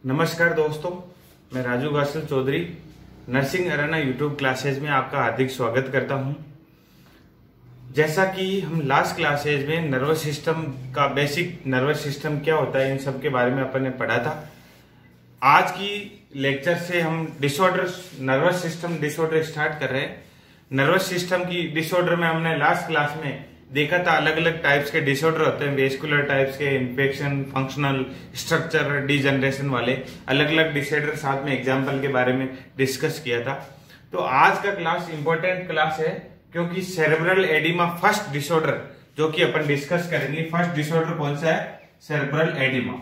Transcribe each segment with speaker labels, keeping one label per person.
Speaker 1: नमस्कार दोस्तों, मैं Raju Gasal Chaudhary nursing arena YouTube classes में आपका हार्दिक स्वागत करता हूं। जैसा कि हम लास्ट क्लासेज में नर्वस सिस्टम का बेसिक नर्वस सिस्टम क्या होता है इन सब के बारे में अपन ने पढ़ा था। आज की लेक्चर से हम disorder nervous system disorder start कर रहे हैं। नर्वस सिस्टम की डिसऑर्डर में हमने लास्ट क्लास में देखा था अलग अलग टाइप्स के डिसऑर्डर होते हैं, वेस्कुलर टाइप्स के, इन्फेक्शन, फंक्शनल, स्ट्रक्चर, डिजनरेशन वाले अलग अलग डिसऑर्डर साथ में एग्जाम्पल के बारे में डिस्कस किया था। तो आज का क्लास इंपॉर्टेंट क्लास है क्योंकि सेरेब्रल एडिमा फर्स्ट डिसऑर्डर जो कि अपन डिस्कस करेंगे। फर्स्ट डिसऑर्डर कौन सा है? Cerebral oedema.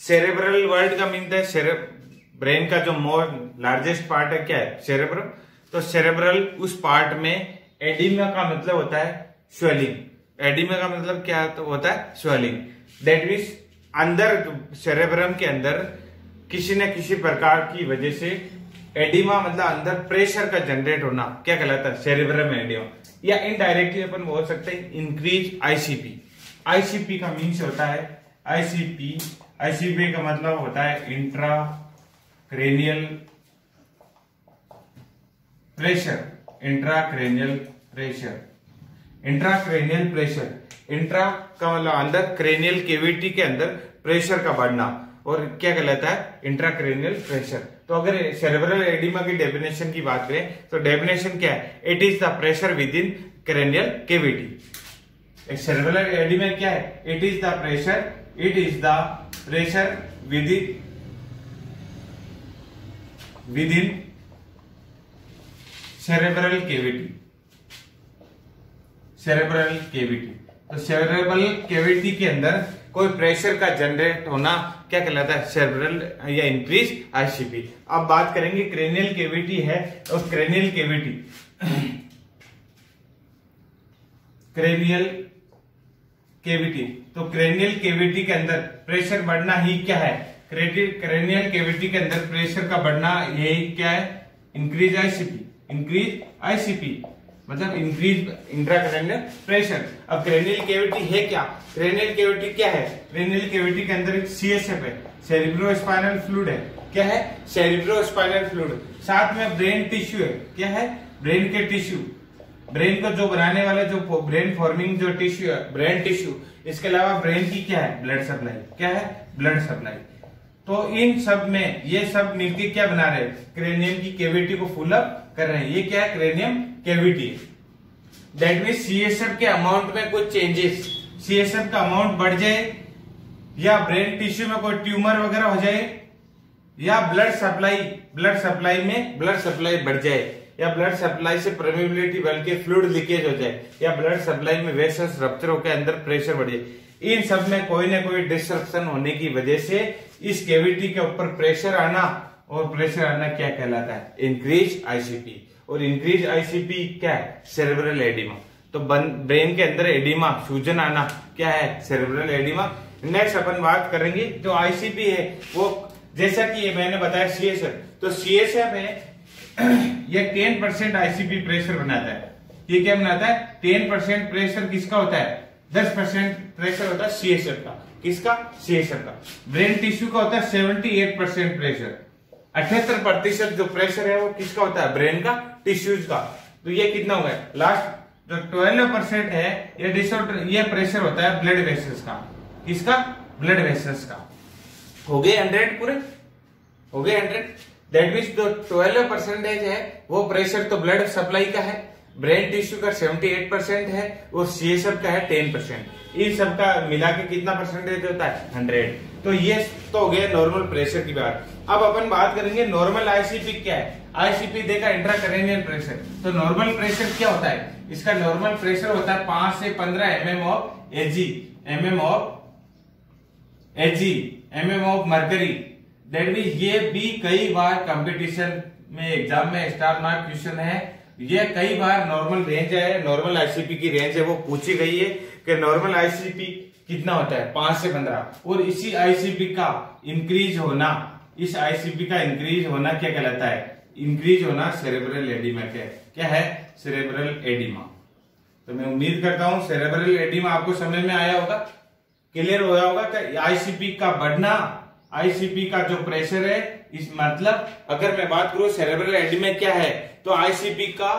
Speaker 1: सेरेब्रल वर्ड का मीन है ब्रेन का जो मोर लार्जेस्ट पार्ट है क्या है? सेरेब्रम। तो सेरेब्रल उस पार्ट में एडिमा का मतलब होता है स्वेलिंग। एडिमा का मतलब क्या होता है? स्वेलिंग। दैट मीन्स अंदर सेरेब्रम के अंदर किसी न किसी प्रकार की वजह से एडिमा मतलब अंदर प्रेशर का जनरेट होना क्या कहलाता है? Cerebrum oedema. या इनडायरेक्टली अपन बोल सकते हैं इंक्रीज आईसीपी। आईसीपी का मीन्स होता है आईसीपी। आईसीपी का मतलब होता है intra cranial pressure. Intracranial pressure. Intracranial pressure. Intra का मतलब अंदर, क्रेनियल केविटी के अंदर प्रेशर का बढ़ना और क्या कहलाता है? Intracranial pressure. तो अगर सेरेब्रल एडिमा की डेफिनेशन की बात करें तो डेफिनेशन क्या है? It is the pressure with in cranial cavity. Cerebral oedema क्या है? It is the pressure with in cerebral cavity. Cerebral cavity. तो सेरेब्रल केविटी के अंदर कोई प्रेशर का जनरेट होना क्या कहलाता है? सेरेब्रल या इंक्रीज आईसीपी। अब बात करेंगे क्रेनियल केविटी है और क्रेनियल केविटी तो क्रेनियल केविटी के अंदर प्रेशर बढ़ना ही क्या है? क्रेनियल केविटी के अंदर प्रेशर का बढ़ना यही क्या है? Increase ICP. इंक्रीज आईसीपी मतलब इंक्रीज इंट्राक्रेनियल प्रेशर। अब क्रेनियल केविटी है क्या? क्रेनियल केविटी क्या है? क्रेनियल केविटी के अंदर एक सीएसएफ है, सेरिब्रोस्पाइनल फ्लूइड है। क्या है? Cerebrospinal fluid. साथ में ब्रेन टिश्यू है। क्या है? ब्रेन के टिश्यू। ब्रेन को जो बनाने वाला जो ब्रेन फॉर्मिंग जो टिश्यू है, ब्रेन टिश्यू। इसके अलावा ब्रेन की क्या है? Blood supply. क्या है? Blood supply. तो इन सब में ये सब मिलकर क्या बना रहे हैं? क्रेनियम की केविटी को फुल अप कर रहे हैं। ये क्या है? Cranium cavity. That means CSF के अमाउंट में कुछ चेंजेस, सीएसएफ का अमाउंट बढ़ जाए या ब्रेन टिश्यू में कोई ट्यूमर वगैरह हो जाए या ब्लड सप्लाई बढ़ जाए या ब्लड सप्लाई से परमेबिलिटी बल्कि फ्लूइड लीकेज हो जाए या ब्लड सप्लाई में वेसल्स रप्चर होकर अंदर प्रेशर बढ़ जाए। इन सब में कोई ना कोई डिस्ट्रप्शन होने की वजह से इस केविटी के ऊपर प्रेशर आना, और प्रेशर आना क्या कहलाता है? Increase ICP. और इंक्रीज आईसीपी क्या है? Cerebral oedema. तो ब्रेन के अंदर एडिमा, सूजन आना क्या है? Cerebral oedema. नेक्स्ट अपन बात करेंगे जो आईसीपी है वो, जैसा कि ये मैंने बताया सीएसएफ। तो सीएसएफ है ये 10% आईसीपी प्रेशर बनाता है। ये क्या बनाता है? 10% प्रेशर किसका होता है? 10% प्रेशर होता है सीएसएफ का। किसका? सीएसएफ का। ब्रेन टिश्यू का होता है 78% प्रेशर। 78% जो प्रेशर है वो किसका होता है? ब्रेन का, टिश्यूज का। तो ये कितना हो गया? लास्ट जो 12% है ये डिसऑर्डर, ये प्रेशर होता है ब्लड वेसल्स का। किसका? ब्लड वेसल्स का। हो गए 100 पूरे? हो गए 100। दैट मीन्स जो 12% है वो प्रेशर तो ब्लड सप्लाई का है, ब्रेन टिश्यू का 78% है और सीएसएफ का है 10%। इन सब का मिला के कितना परसेंटेज होता है? 100। तो ये तो हो गया नॉर्मल प्रेशर की बात। अब अपन बात करेंगे नॉर्मल आईसीपी क्या है। आईसीपी देखा इंट्राक्रेनियल प्रेशर। तो नॉर्मल प्रेशर क्या होता है? इसका नॉर्मल प्रेशर होता है 5 से 15 mm of AG, mm of mercury. That means ये भी कई बार कंपटीशन में, एग्जाम में स्टार मार्क क्वेश्चन है। ये कई बार नॉर्मल रेंज है, नॉर्मल आईसीपी की रेंज है वो पूछी गई है कि नॉर्मल आईसीपी कितना होता है? 5 से 15। और इसी आईसीपी का इंक्रीज होना, इस आईसीपी का इंक्रीज होना क्या कहलाता है? इंक्रीज होना सेरेब्रल एडिमा। क्या है? Cerebral oedema. तो मैं उम्मीद करता हूं सेरेब्रल एडिमा आपको समझ में आया होगा, क्लियर होगा कि आईसीपी का बढ़ना आईसीपी का जो प्रेशर है, इस मतलब अगर मैं बात करूं सेरेब्रल एडिमा क्या है, तो आईसीपी का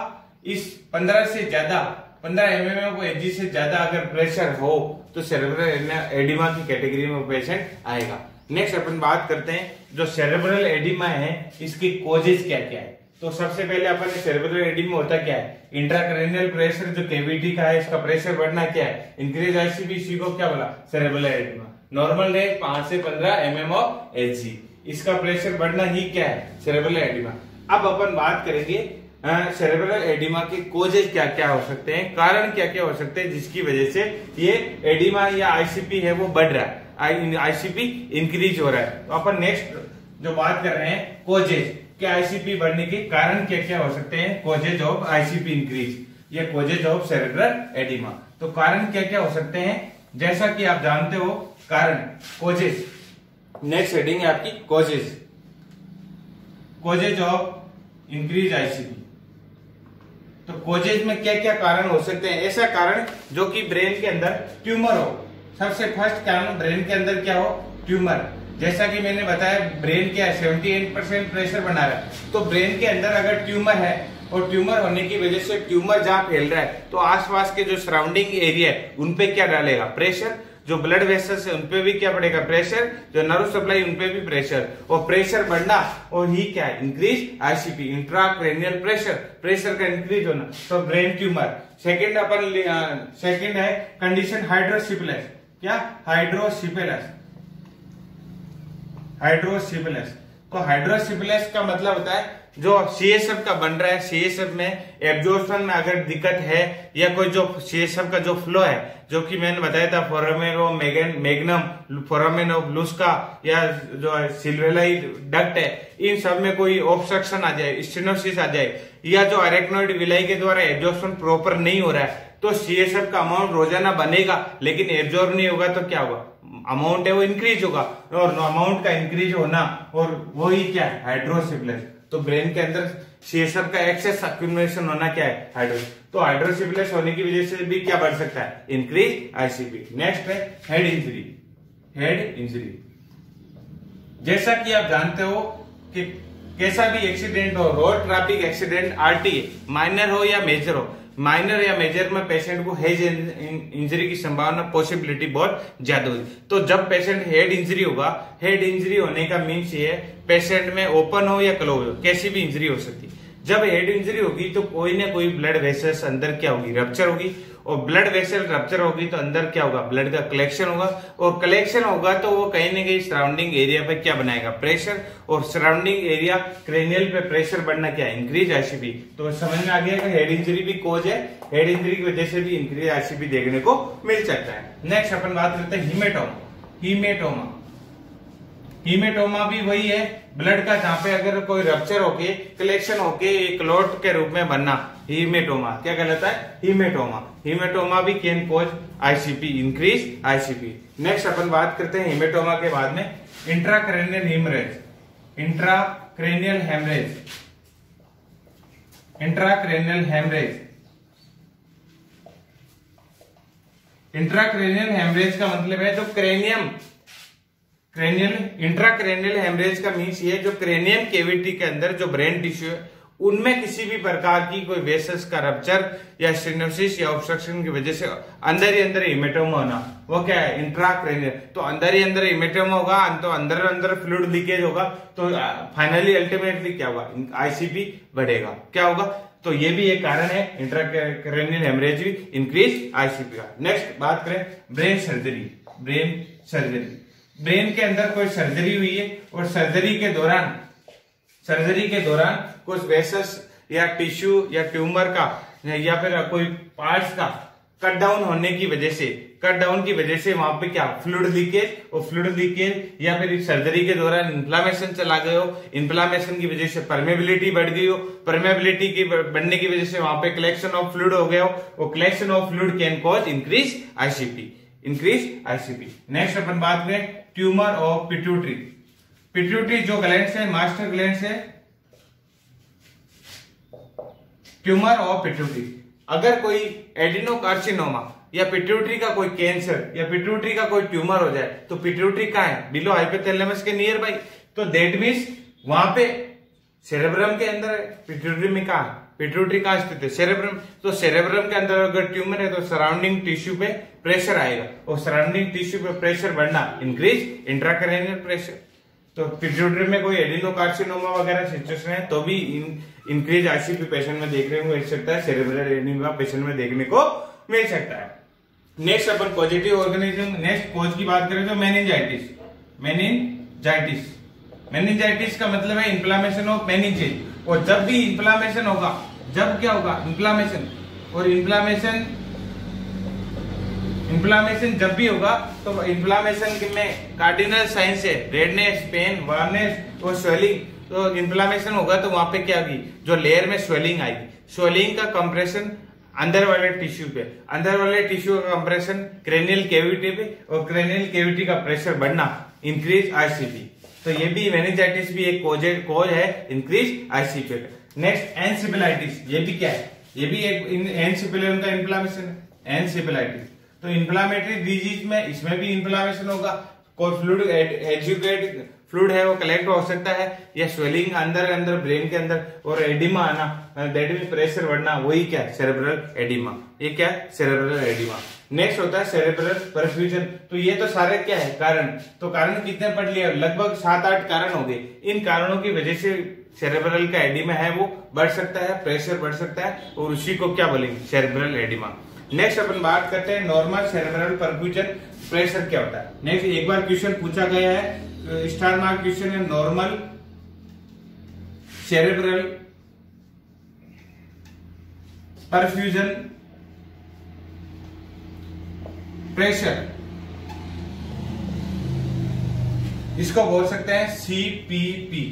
Speaker 1: इस 15 से ज्यादा 15 mmHg से ज्यादा अगर प्रेशर हो तो सेरेब्रल एडिमा की कैटेगरी में पेशेंट आएगा। नेक्स्ट अपन बात करते हैं जो सेरेब्रल एडिमा है इसकी कॉजेज क्या क्या है। तो सबसे पहले अपन सेरेब्रल एडिमा होता क्या है, इंट्राक्रैनियल प्रेशर जो कैविटी का है इसका प्रेशर बढ़ना क्या है, इंक्रीज आईसीपी, इसी को क्या बोला, सेरेब्रल एडिमा। नॉर्मल रेंज 5 से 15 mmHg, इसका प्रेशर बढ़ना ही क्या है, सेरेब्रल एडिमा। अब अपन बात करेंगे सेरेब्रल एडिमा के कोजेज क्या क्या हो सकते हैं, कारण क्या क्या हो सकते हैं जिसकी वजह से ये एडिमा या आईसीपी है वो बढ़ रहा है, आईसीपी इंक्रीज हो रहा है। तो अपन नेक्स्ट जो बात कर रहे हैं कोजेज, क्या आईसीपी बढ़ने के कारण क्या क्या हो सकते हैं, कोजेज ऑफ आईसीपी इंक्रीज या कोजेज ऑफ सेरेब्रल एडिमा। तो कारण क्या क्या हो सकते हैं, जैसा कि आप जानते हो कारण, कोजेज, नेक्स्ट हेडिंग है आपकी causes, causes of increase ICP. तो कोजेज में क्या क्या कारण हो सकते हैं, ऐसा कारण जो कि ब्रेन के अंदर ट्यूमर हो। सबसे फर्स्ट कारण ब्रेन के अंदर क्या हो, ट्यूमर। जैसा कि मैंने बताया ब्रेन क्या है, 78% प्रेशर बना रहा है। तो ब्रेन के अंदर अगर ट्यूमर है और ट्यूमर होने की वजह से ट्यूमर जहां फैल रहा है तो आसपास के जो सराउंडिंग एरिया है उनपे क्या डालेगा, प्रेशर। जो ब्लड वेसल्स है उनपे भी क्या पड़ेगा, प्रेशर। जो नर्व सप्लाई उनपे भी प्रेशर, और प्रेशर बढ़ना और ही क्या है, increase ICP, intracranial pressure, pressure का इंक्रीज होना, तो ब्रेन ट्यूमर। सेकंड है कंडीशन हाइड्रोसिफिलिस। क्या, हाइड्रोसिफिलिस, हाइड्रोसिफिलिस। तो हाइड्रोसिफिलिस का मतलब होता है जो सीएसएफ का बन रहा है, सीएसएफ में एब्जॉर्प्शन में अगर दिक्कत है या कोई जो सीएसएफ का जो फ्लो है, जो कि मैंने बताया था foramen of magnum, foramen of Luschka या जो सिल्वेलाई डक्ट है, इन सब में कोई ऑब्स्ट्रक्शन आ जाए, स्टेनोसिस आ जाए, या जो अरेक्नोइड विलाई के द्वारा एब्जॉर्प्शन प्रॉपर नहीं हो रहा है, तो सीएसएफ का अमाउंट रोजाना बनेगा लेकिन एब्जॉर्ब नहीं होगा, तो क्या होगा, अमाउंट है वो इंक्रीज होगा, और अमाउंट का इंक्रीज होना और वही क्या है, हाइड्रोसिफिलिस। तो ब्रेन के अंदर सीएसएफ का एक्सेस एक्यूमुलेशन होना क्या है, हाइड्रोसिफिलिस। तो हाइड्रोसिफिलिस होने की वजह से भी क्या बढ़ सकता है, इंक्रीज आईसीपी। नेक्स्ट है हेड इंजरी, हेड इंजरी। जैसा कि आप जानते हो कि कैसा भी एक्सीडेंट हो, road traffic accident, RT, minor हो या मेजर हो, माइनर या मेजर में पेशेंट को हेड इंजरी की संभावना, पॉसिबिलिटी बहुत ज्यादा होगी। तो जब पेशेंट हेड इंजरी होगा, हेड इंजरी होने का मीन्स ये है पेशेंट में ओपन हो या क्लोज हो, कैसी भी इंजरी हो सकती है। जब हेड इंजरी होगी तो कोई ना कोई ब्लड वेसल्स अंदर क्या होगी, रप्चर होगी, और ब्लड वेसल रप्चर होगी तो अंदर क्या होगा, ब्लड का कलेक्शन होगा, और कलेक्शन होगा तो वो कहीं ना कहीं सराउंडिंग एरिया पे क्या बनाएगा, प्रेशर, और सराउंडिंग एरिया क्रेनियल पे प्रेशर बढ़ना क्या है, इंक्रीज आईसीपी। तो समझ में आ गया कि हेड इंजरी भी कोज है, हेड इंजरी की वजह से भी इंक्रीज आईसीपी देखने को मिल सकता है। नेक्स्ट अपन बात करते हैं हीमेटोमा, हीमेटोमा। हीमेटोमा भी वही है, ब्लड का जहां पे अगर कोई रप्चर होके कलेक्शन होके एक क्लॉट के रूप में बनना, हीमेटोमा क्या कहलाता है, हीमेटोमा। हीमेटोमा भी can cause ICP, increase ICP. Next अपन बात करते हैं हीमेटोमा के बाद में intracranial haemorrhage, intracranial haemorrhage, intracranial haemorrhage. Intracranial haemorrhage का मतलब है जो क्रेनियम, क्रेनियल, इंट्राक्रैनियल हेमरेज का मीन्स ये जो क्रेनियम केविटी के अंदर जो ब्रेन टिश्यू है उनमें किसी भी प्रकार की कोई वेसल्स का रप्चर या स्टेनोसिस या ऑब्स्ट्रक्शन की वजह से अंदर ही अंदर हीमेटोमा होना, वो क्या है, इंट्राक्रैनियल। तो अंदर ही अंदर हीमेटोमा होगा तो अंदर अंदर फ्लूइड लीकेज होगा, तो फाइनली अल्टीमेटली क्या होगा, आईसीपी बढ़ेगा, क्या होगा। तो ये भी एक कारण है इंट्राक्रैनियल हेमरेज भी इंक्रीज आईसीपी का। नेक्स्ट बात करें brain surgery, brain surgery. Brain के अंदर कोई सर्जरी हुई है और सर्जरी के दौरान कुछ वेसल्स या टिश्यू या ट्यूमर का या फिर कोई पार्ट्स का कट डाउन होने की वजह से, कट डाउन की वजह से वहां पे क्या, फ्लूइड लीकेज, और फ्लूइड लीकेज या फिर सर्जरी के दौरान इन्फ्लामेशन चला गए हो, इन्फ्लामेशन की वजह से परमेबिलिटी बढ़ गई हो, परमेबिलिटी की बढ़ने की वजह से वहां पे कलेक्शन ऑफ फ्लूइड हो गया हो, वो collection of fluid can cause increase ICP, increase ICP. Next अपन बात करें ट्यूमर ऑफ पिट्यूटरी। पिट्यूटरी जो ग्लैंड है, मास्टर ग्लैंड है, ट्यूमर ऑफ पिट्यूटरी। अगर कोई एडिनोकार्सिनोमा, या पिट्यूटरी का कोई कैंसर या पिट्यूटरी का कोई ट्यूमर हो जाए तो पिट्यूटरी कहाँ है, बिलो हाइपोथैलेमस के नियर बाई, तो दैट मीन्स वहां पे सेरेब्रम के अंदर है। पिट्यूटरी में कहा, पिट्यूटरी कहाँ स्थित है, सेरेब्रम। तो सेरेब्रम के अंदर अगर ट्यूमर है तो सराउंडिंग टिश्यू पे प्रेशर आएगा और सराउंडिंग टिश्यू पे प्रेशर बढ़ना इंक्रीज इंट्राक्रैनियल प्रेशर। तो पिट्यूटरी में कोई एडिनोकार्सिनोमा वगैरह सिचुएशन है तो भी इंक्रीज आईसीपी पेशेंट में देखने को मिल सकता है, सेरेब्रल एडिमा पेशेंट में देखने को मिल सकता है। नेक्स्ट अपन पॉजिटिव ऑर्गेनिज्म, नेक्स्ट कॉज की बात करें तो मेनिंजाइटिस। मेनिंजाइटिस का मतलब है इन्फ्लामेशन ऑफ मेनिंजेस, और जब भी इन्फ्लामेशन होगा, जब क्या होगा, इन्फ्लामेशन, और इन्फ्लामेशन जब भी होगा तो इन्फ्लामेशन में कार्डिनल साइंस है रेडनेस, पेन, वार्नेस और स्वेलिंग। तो इन्फ्लामेशन होगा तो वहां पे क्या होगी, जो लेयर में स्वेलिंग आएगी, स्वेलिंग का कंप्रेशन अंदर वाले टिश्यू पे, अंदर वाले टिश्यू का कंप्रेशन क्रेनियल कैविटी पे, और क्रेनियल कैविटी का प्रेशर बढ़ना इंक्रीज आईसीपी। तो ये भी मेनिंजाइटिस भी एक कोज है इंक्रीज आईसीपी का। नेक्स्ट एनसेफेलाइटिस, ये भी क्या है, ये भी एक एनसेफेलियम का इन्फ्लामेशन है, एनसेफेलाइटिस। तो इन्फ्लामेटरी डिजीज में इसमें भी इन्फ्लामेशन होगा, कोई फ्लूइड एजुकेट फ्लूइड है वो कलेक्ट हो सकता है, या स्वेलिंग अंदर ब्रेन के अंदर, और एडिमा आना, दैट मीन प्रेशर बढ़ना, वही क्या है, सेरेब्रल एडिमा। ये क्या है, सेरेब्रल एडिमा। नेक्स्ट होता है सेरेब्रल परफ्यूजन। तो ये तो सारे क्या है कारण, तो कारण कितने पढ़ लिए, लगभग 7-8 कारण हो गए। इन कारणों की वजह से सेरेब्रल का एडिमा है वो बढ़ सकता है, प्रेशर बढ़ सकता है, और उसी को क्या बोलेंगे, सेरेब्रल एडिमा। नेक्स्ट अपन बात करते हैं नॉर्मल सेरेब्रल परफ्यूजन, प्रेशर क्या होता है। नेक्स्ट एक बार क्वेश्चन पूछा गया है, स्टार मार्क क्वेश्चन है, नॉर्मल सेरेब्रल परफ्यूजन प्रेशर, इसको बोल सकते हैं सीपीपी।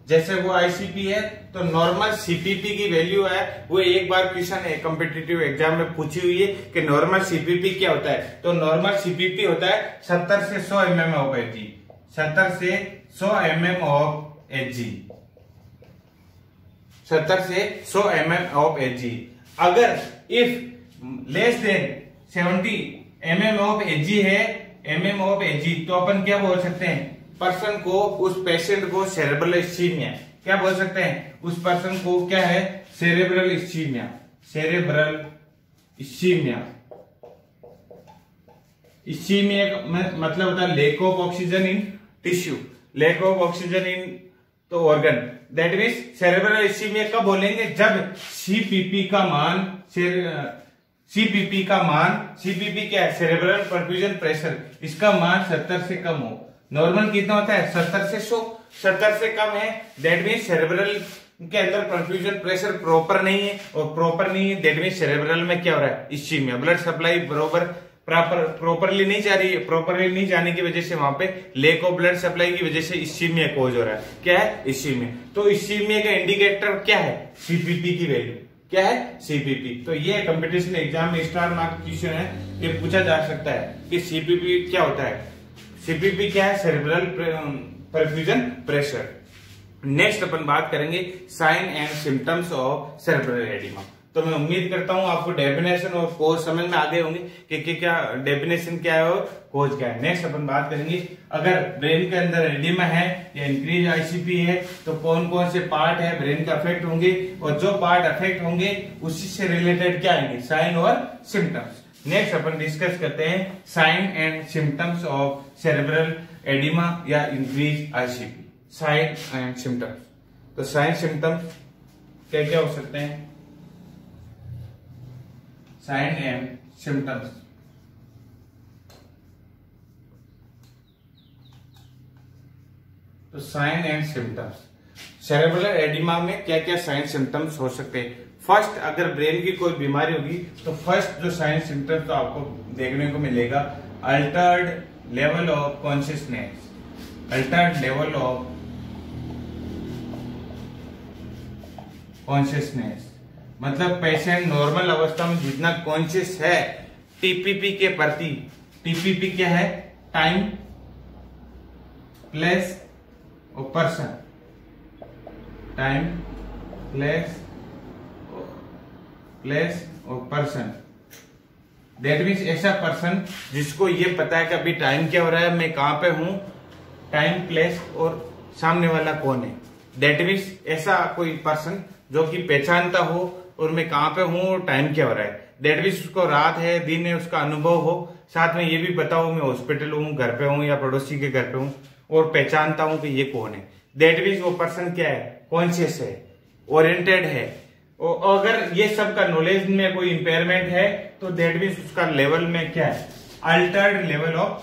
Speaker 1: जैसे वो आईसीपी है तो नॉर्मल सीपीपी की वैल्यू है वो एक बार क्वेश्चन है कॉम्पिटिटिव एग्जाम में पूछी हुई है कि नॉर्मल सीपीपी क्या होता है। तो नॉर्मल सीपीपी होता है 70 से 100 mm ऑफ एचजी, 70 से 100 mm ऑफ एचजी, 70 से 100 mm ऑफ एचजी। अगर if less than 70 mm of Hg है, mm ऑफ एचजी, तो अपन क्या बोल सकते हैं, पर्सन को, उस पेशेंट को सेरेब्रल इस्चीमिया, क्या बोल सकते हैं, उस पर्सन को क्या है, cerebral ischaemia, cerebral ischaemia. Ischaemia मतलब होता है lack of oxygen in tissue, lack of oxygen in to organ, that means cerebral ischaemia कब बोलेंगे, जब सीपीपी का मान, सीपीपी क्या है, सेरेब्रल परफ्यूजन प्रेशर, इसका मान 70 से कम हो। नॉर्मल कितना होता है, 70 से 100, 70 से कम है, दैट मीन्स सेरेब्रल के अंदर परफ्यूजन प्रेशर प्रॉपर नहीं है, और प्रॉपर नहीं है दैट मीन्स सेरेब्रल में क्या हो रहा है, इस्चीमिया, ब्लड सप्लाई बरोबर प्रॉपरली नहीं जा रही है, प्रॉपरली नहीं जाने की वजह से वहां पे लेक ऑफ ब्लड सप्लाई की वजह से इस्चीमिया कोज हो रहा है। क्या है, इस्चीमिया। तो इस्चीमिया का इंडिकेटर क्या है, सीपीपी की वैल्यू क्या है, सीपीपी। तो ये कंपटीशन एग्जाम में स्टार मार्क क्वेश्चन है, ये पूछा जा सकता है कि सीपीपी क्या होता है। सीपीपी क्या है, सेरेब्रल परफ्यूजन प्रेशर। नेक्स्ट अपन बात करेंगे sign and symptoms of cerebral oedema. तो मैं उम्मीद करता हूं आपको डेफिनेशन और कोज समझ में आ गए होंगे कि क्या डेफिनेशन क्या है और कोज क्या है। नेक्स्ट अपन बात करेंगे अगर ब्रेन के अंदर एडिमा है या इंक्रीज आईसीपी है तो कौन कौन से पार्ट है ब्रेन के अफेक्ट होंगे, और जो पार्ट अफेक्ट होंगे उसी से रिलेटेड क्या आएंगे, साइन और सिम्टम्स। नेक्स्ट अपन डिस्कस करते हैं sign and symptoms of cerebral oedema या increase ICP, sign and symptoms. तो साइन सिम्टम्स क्या क्या हो सकते हैं, साइन एंड सिम्टम्स। तो sign and symptoms, cerebral oedema में क्या क्या साइन सिम्टम्स हो सकते हैं। फर्स्ट, अगर ब्रेन की कोई बीमारी होगी तो फर्स्ट जो साइन सिम्टम्स तो आपको देखने को मिलेगा, altered level of consciousness, Altered level of consciousness, मतलब पेशेंट नॉर्मल अवस्था में जितना कॉन्शियस है टीपीपी के प्रति, टीपीपी क्या है, टाइम, प्लेस और पर्सन, टाइम, प्लेस और पर्सन, दैट मीन्स ऐसा पर्सन जिसको ये पता है कि अभी टाइम क्या हो रहा है, मैं कहां पे हूं, टाइम, प्लेस और सामने वाला कौन है। दैट मीन्स ऐसा कोई पर्सन जो कि पहचानता हो और मैं कहां पे हूं और टाइम क्या हो रहा है। दैट मीन्स उसको रात है दिन है उसका अनुभव हो, साथ में ये भी पता हो मैं हॉस्पिटल हूं, घर पे हूं या पड़ोसी के घर पे हूं और पहचानता हूं कि ये कौन है। दैट मीन्स वो पर्सन क्या है, कॉन्शियस है, ओरिएंटेड है। और अगर ये सब का नॉलेज में कोई इंपेयरमेंट है तो दैट मीन्स उसका लेवल में क्या है, अल्टर्ड लेवल ऑफ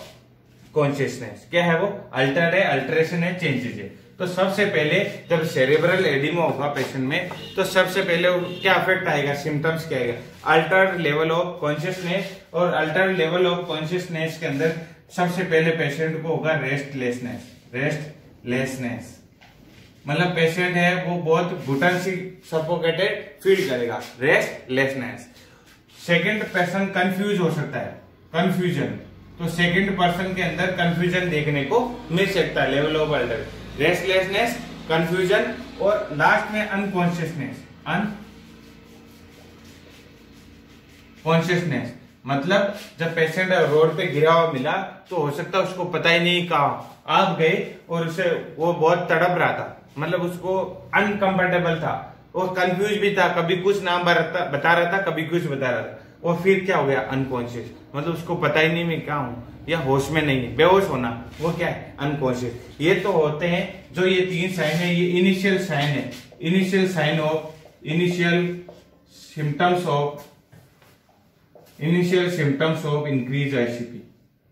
Speaker 1: कॉन्शियसनेस। क्या है वो, अल्टर्ड है, अल्टरेशन है, चेंजेस है। तो सबसे पहले जब सेरेब्रल एडिमा होगा पेशेंट में तो सबसे पहले क्या इफेक्ट आएगा, सिम्टम्स क्या आएगा, अल्टर्ड लेवल ऑफ कॉन्शियसनेस। और अल्टर्ड लेवल ऑफ कॉन्शियसनेस के अंदर सबसे पहले पेशेंट को होगा रेस्टलेसनेस। रेस्टलेसनेस मतलब पेशेंट है वो बहुत घुटन सी सफोकेटेड फील करेगा, रेस्टलेसनेस। सेकंड पर्सन कंफ्यूज हो सकता है, कंफ्यूजन। तो सेकंड पर्सन के अंदर कंफ्यूजन देखने को मिल सकता है, level of alter, restlessness, confusion और लास्ट में अनकॉन्शियसनेस। अनकॉन्शियसनेस मतलब जब पेशेंट रोड पे गिरा हुआ मिला तो हो सकता है उसको पता ही नहीं कहा आप गए और उसे वो बहुत तड़प रहा था, मतलब उसको अनकंफर्टेबल था और कंफ्यूज भी था, कभी कुछ नाम बता रहा था कभी कुछ बता रहा था और फिर क्या हो गया, अनकॉन्शियस। मतलब उसको पता ही नहीं मैं क्या हूं या होश में नहीं है, बेहोश होना, वो क्या है, अनकॉन्शियस। ये तो होते हैं जो ये तीन साइन है, ये इनिशियल साइन है, initial sign of, initial symptoms of, initial symptoms of increase ICP.